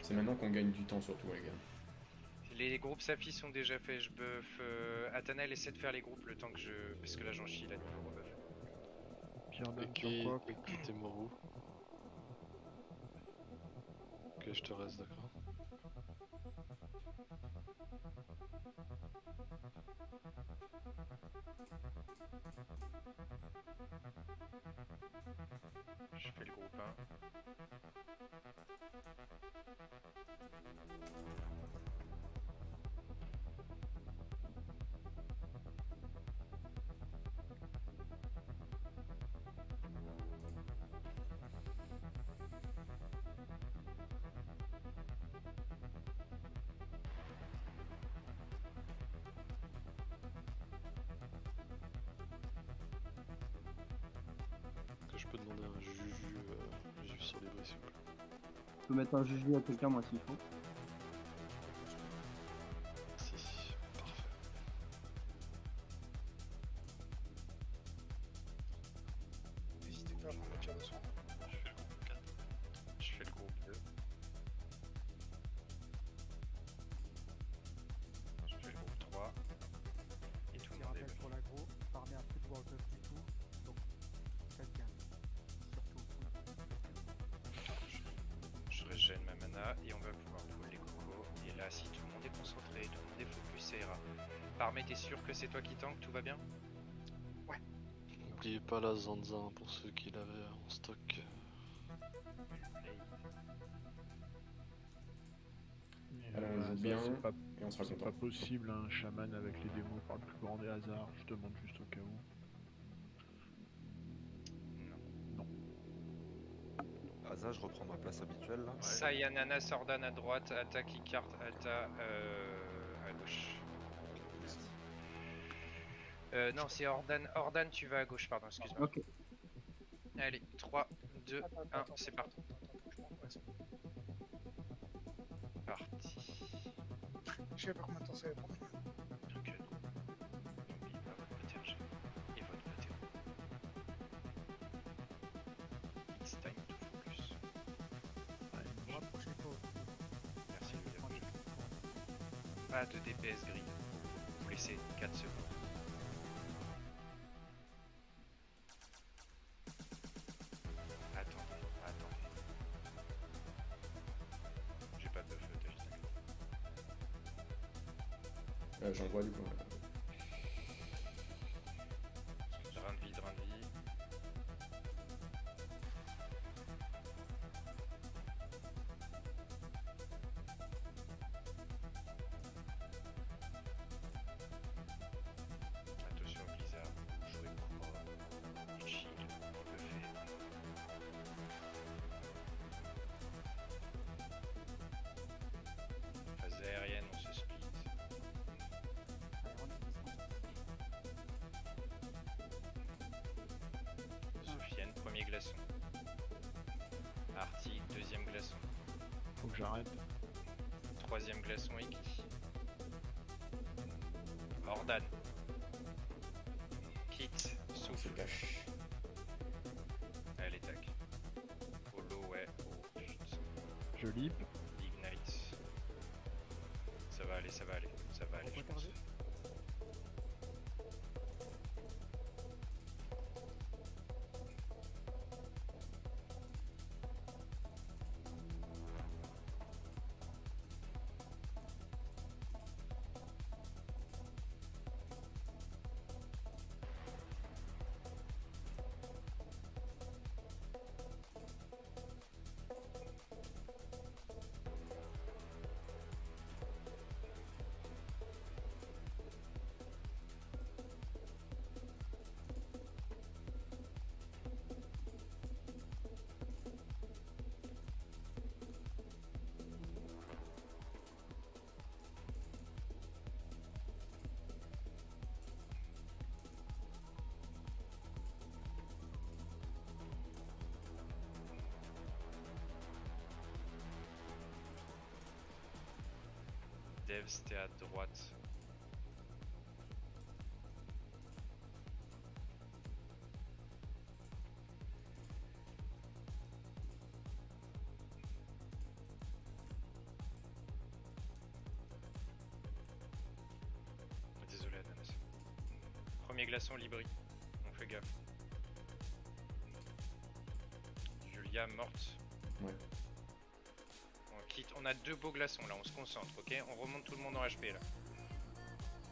C'est maintenant qu'on gagne du temps surtout les gars. Les groupes Safi sont déjà faits, je buff. Atanel essaie de faire les groupes le temps que je. Parce que là j'en chie là du coup buff. Pierre donne Ok, sur quoi? t'es mort où? Ok, je te reste, d'accord. Je fais le groupe 1. sur les bris s'il vous plaît. Je peux mettre un GG à quelqu'un, moi, s'il faut. Merci, parfait. N'hésitez pas à prendre le tir de soin. Je fais le groupe 2. Je fais le groupe 3. Et tout le Petit monde est rappel là. pour l'agro, Parmé a plus de world up du tout, donc faites gaffe. Surtout, Je régène ma mana et on va pouvoir pull les cocos. Et là, si tout le monde est concentré, tout le monde est focus, ça ira. Parmé, t'es sûr que c'est toi qui tank, tout va bien? N'oubliez pas la Zanzin pour ceux qui l'avaient en stock. Allez, on Bah, joue ça, bien c'est pas, et on sera c'est content. pas possible, un chaman avec les démos par le plus grand des hasards, je demande juste au cas où. Asa, je reprends ma place habituelle là. Sayanana, Sordan à droite, attaque Icart, Ata à gauche. Non, c'est Ordan. Ordan, tu vas à gauche, pardon, excuse-moi. Ok. Allez, 3, 2, 1, c'est parti. Parti. Je sais pas combien de temps ça va prendre. Donc, n'oubliez pas votre PTRG et votre PTO. It's time to focus. vous rapprochez pas. Merci, Louis. Pas de DPS grid. Vous laissez 4 secondes. Attendez. J'ai pas de buff, t'as juste un J'en vois du coup. drain de vie, drain de vie. Attention au blizzard, jouez pour chill, on le fait. Phase aérienne, on se split. Sofiane, premier glaçon. Artie, deuxième glaçon. Faut que j'arrête. Troisième glaçon, Iki. Ordan. Kit, souffle. Allez, tac. Holo, ouais. Oh, putain. Je lip. Ignite. Ça va aller, ça va aller. Ça va aller, je pense. Devs, t'es à droite. Désolé Adamas. Premier glaçon Libri. On fait gaffe. Julia morte. Ouais. On quitte. On a 2 beaux glaçons là, on se concentre, ok? On remonte tout le monde en HP là.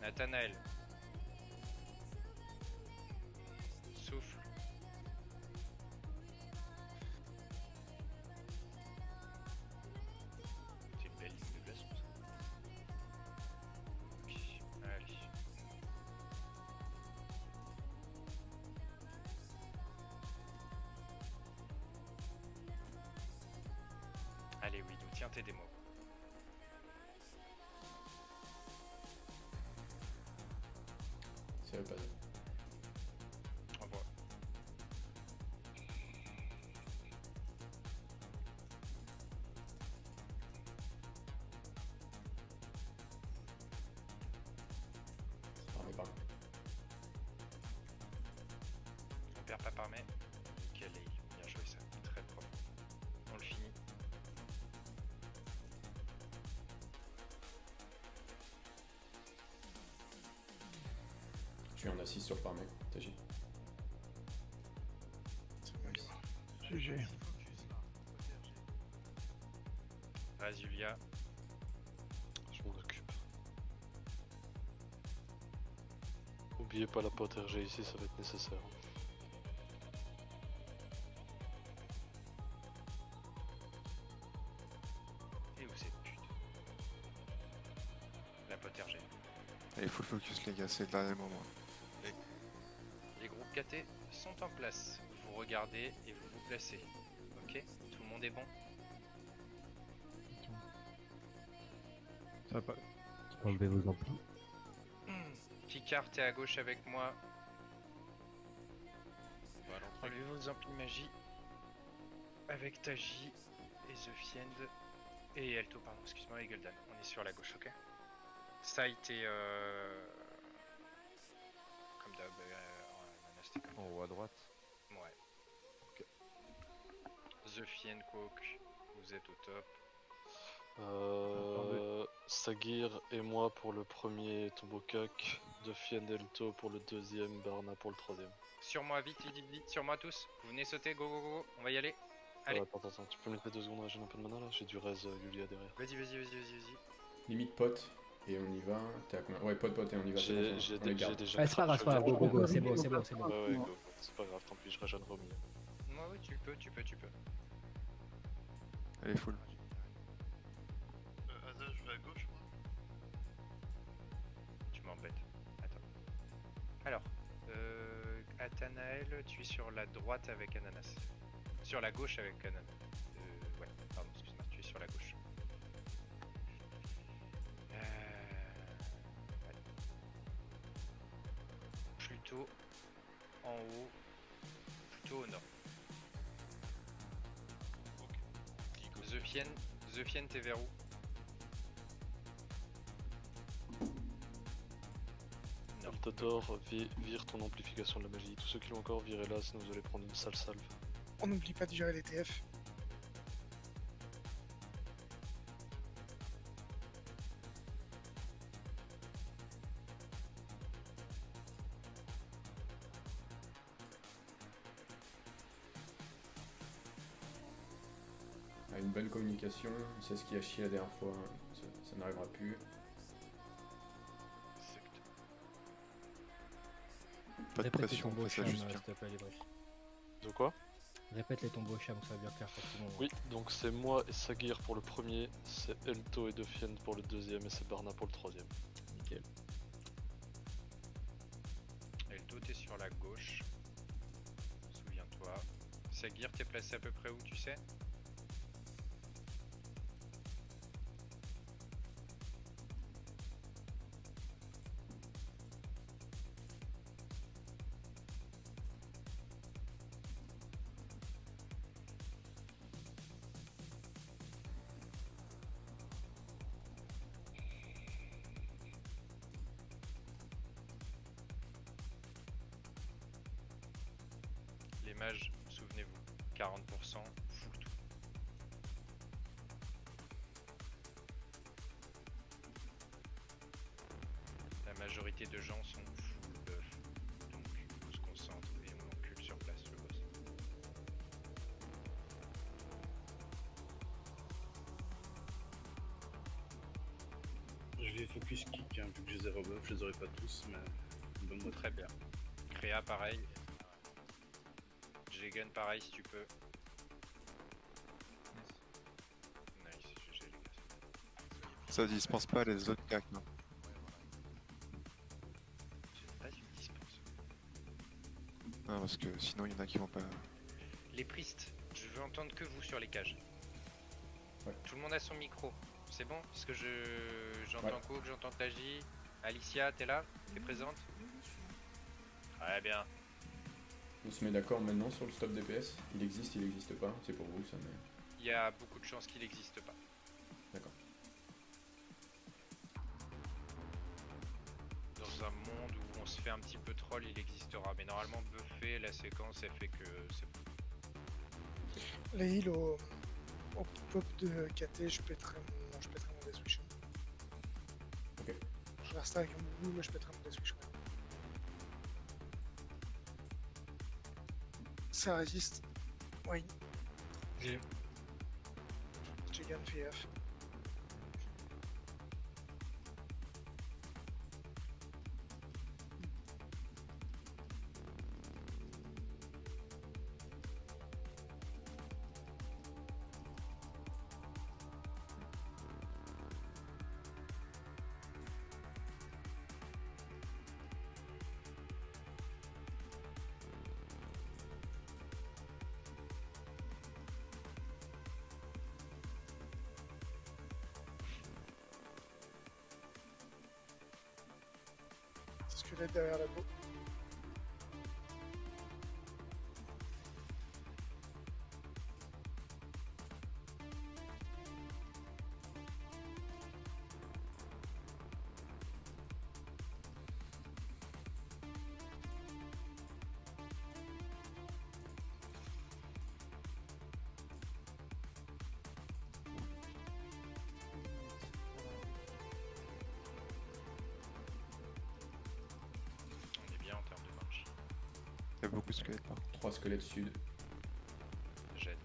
Nathanaël. Souffle. C'est une belle ligne de glaçons ça. Ok, allez. Allez, oui, tiens tes démos. Ça veut pas dire. Au revoir. pas par main. Nickel, bien joué ça, très propre. On le finit. Je suis en assise sur Parmé, Taji. GG. Razulia. Je m'en occupe. Oubliez pas la pote RG ici, ça va être nécessaire. Et où cette pute? La pote RG. Allez, full focus les gars, c'est le dernier moment. Les groupes KT sont en place. Vous regardez et vous vous placez. Ok? Tout le monde est bon? Ça va pas. Enlevez vos amplis. Picard, t'es à gauche avec moi. Voilà, enlevez vos amplis magie. Avec Taji et The Fiend. Et Elto, pardon, excuse-moi, et Gul'dan. On est sur la gauche, ok? Ça a été comme d'hab, en haut à droite. Ouais. Ok. The Fiend, Coke, vous êtes au top. Sagir et moi pour le premier Tombokak, Defiant Elto pour le deuxième, Barna pour le troisième. Sur moi, vite, sur moi tous. Vous venez sauter, go, go, go, on va y aller. Allez. Attends, tu peux me laisser 2 secondes, j'ai un peu de mana là, j'ai du res Yulia derrière. Vas-y. Limite pote, et on y va. T'es à combien? Ouais, pote, et on y va. J'ai déjà. C'est pas grave, go, c'est bon. Ouais, go. C'est pas grave, tant pis, je régénérerai au milieu. Ouais, tu peux. Allez, full. Aza, je vais à gauche, moi. Tu m'embêtes. Attends. Alors, Athanaël, tu es sur la droite avec Ananas. Sur la gauche avec Ananas. Ouais, pardon, excuse-moi, tu es sur la gauche. Ouais. Plutôt en haut, plutôt au nord. The Fiend, t'es vers où? Altador, vire ton amplification de la magie. Tous ceux qui l'ont encore, virez là, sinon vous allez prendre une sale salve. On n'oublie pas de gérer les TF. Une bonne communication, c'est ce qui a chié la dernière fois, ça n'arrivera plus. Pas de pression, on fait ça juste bien. De quoi? Répète les tombos cham, ça va bien clair pour tout le monde. Oui, donc c'est moi et Sagir pour le premier, c'est Elto et Defiant pour le deuxième et c'est Barna pour le troisième. Nickel. Elto, t'es sur la gauche. Souviens-toi. Sagir, t'es placé à peu près où, tu sais? Les mages, souvenez-vous, 40%, full tout. La majorité de gens sont full buff, donc on se concentre et on encule sur place le boss. Je vais focus kick, hein, vu que je les ai rebuff, je les aurai pas tous, mais donne-moi. Très bien. Créa pareil. Gun pareil si tu peux. Nice, GG les gars. Ça dispense pas les autres cacs, non? J'ai pas une dispense. Non, parce que sinon il y en a qui vont pas. Les pristes, je veux entendre que vous sur les cages. Ouais. Tout le monde a son micro. C'est bon? Parce que j'entends Cook, j'entends Taji. Alicia, t'es là? T'es présente? Ouais, bien. On se met d'accord maintenant sur le stop DPS. Il existe pas. C'est pour vous ça, mais. Il y a beaucoup de chances qu'il n'existe pas. D'accord. Dans un monde où on se fait un petit peu troll, il existera. Mais normalement, buffer la séquence, elle fait que c'est bon. Les heals au pop de KT, je pèterai mon Death Wish. Ok. Je reste avec mon boubou, mais je pèterai mon Death Wish quand même. Ça résiste. Oui. J'ai. Jigan, fais gaffe. Squelette derrière la peau. On est bien en termes de Banshee. Il y a beaucoup de squelettes là. 3 squelettes sud. J'aide.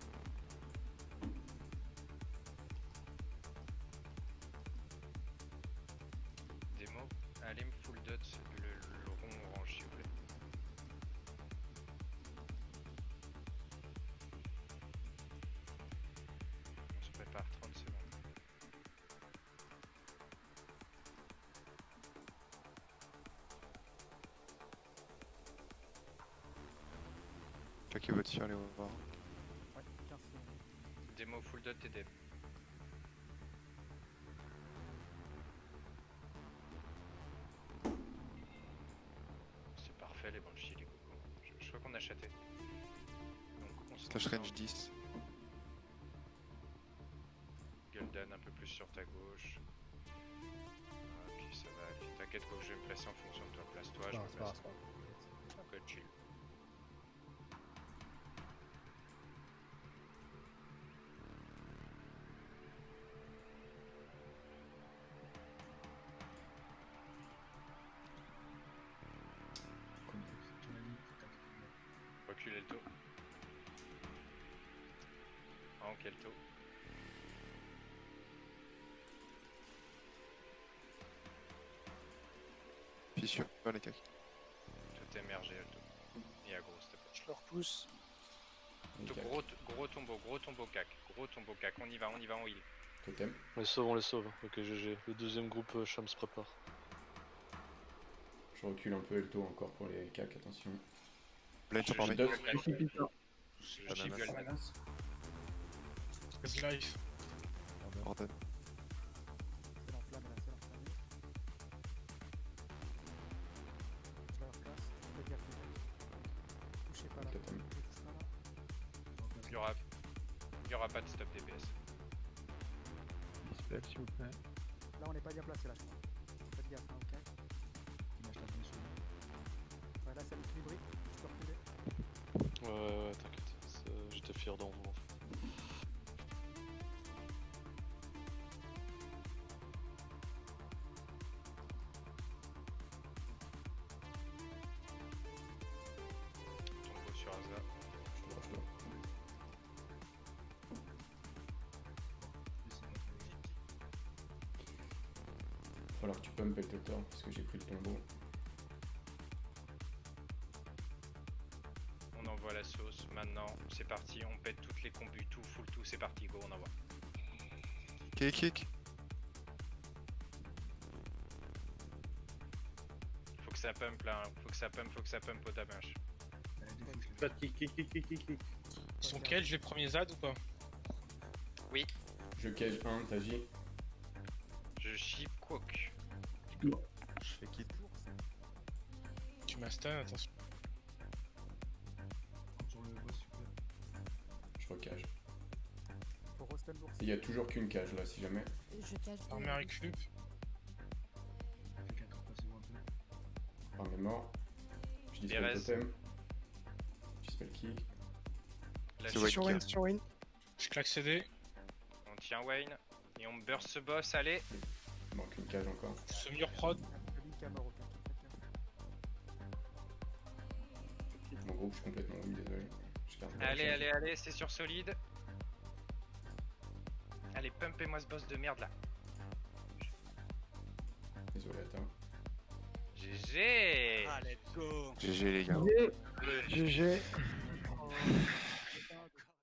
Démo, allez me full dot le rond orange s'il vous plaît. On se prépare 30 secondes. Claquez votre tir, allez voir. Ouais, 15 secondes. Démo full dot et dev. C'est parfait les Banshees, les cocos. Je crois qu'on a chaté. Donc on se Slash range 10. Gul'dan un peu plus sur ta gauche. Ah, puis ça va aller. T'inquiète quoi que je vais me placer en fonction de toi. Place-toi, je me place. Ok, chill. Reculez le taux. En quel taux? Fissure, les cacs. Tout émergé Alto. Et à gros, s'il te plaît. Je le repousse. Gros tombeau cac. Gros tombeau cac. On y va, on heal. Totem. On les sauve. Ok, GG. Le deuxième groupe Cham se prépare. Je recule un peu Elto encore pour les cacs, attention. Blind sur parmi. Je chip Gul'dan. Vas-y, life. Ordonne. C'est l'enflamme là, c'est l'enflamme. Je leur place. Faites gaffe, les mecs. Touchez pas là. Totem. Ne touche pas là. Il y aura pas de stop DPS. Dispel s'il vous plaît. Là, on n'est pas bien placé là, je crois. Faites gaffe, hein, ok. Ouais, là, c'est l'équilibré. Je peux reculer. Ouais, t'inquiète. J'étais fier d'en vous en fait. Tombeau sur Asa. Je dois. Va falloir que tu pump Eltotor parce que j'ai pris le tombeau. On envoie la sauce maintenant. C'est parti. On pète toutes les combus. Tout, full tout. C'est parti. Go, on envoie. Kick. Faut que ça pump là. Hein. Faut que ça pump au damage. Pas de kick. Ils sont quels les premiers ZAD ou pas? Oui. Je cage 1, t'agis. Je chip Quok. Je fais kit. Tu m'as stun, attention. Je recage. Faut roster l'ours. Il y a toujours qu'une cage là si jamais. Je cache Armée récup. est mort. Je dispel Perez. totem. Je dispel kick. Là, C'est je- Wayne Sur qui Wayne, a- sur Wayne. Je claque CD. On tient Wayne. Et on burst ce boss, allez. Il manque une cage encore. Ce mur prod. Le Link à mort, ok, faites gaffe. Mon groupe, je suis complètement oui, désolé. Je garde la Allez, charge. allez, allez, c'est sur solide. Allez, pumpez-moi ce boss de merde là. Désolé, attends. GG. Ah, let's go. GG les gars. GG.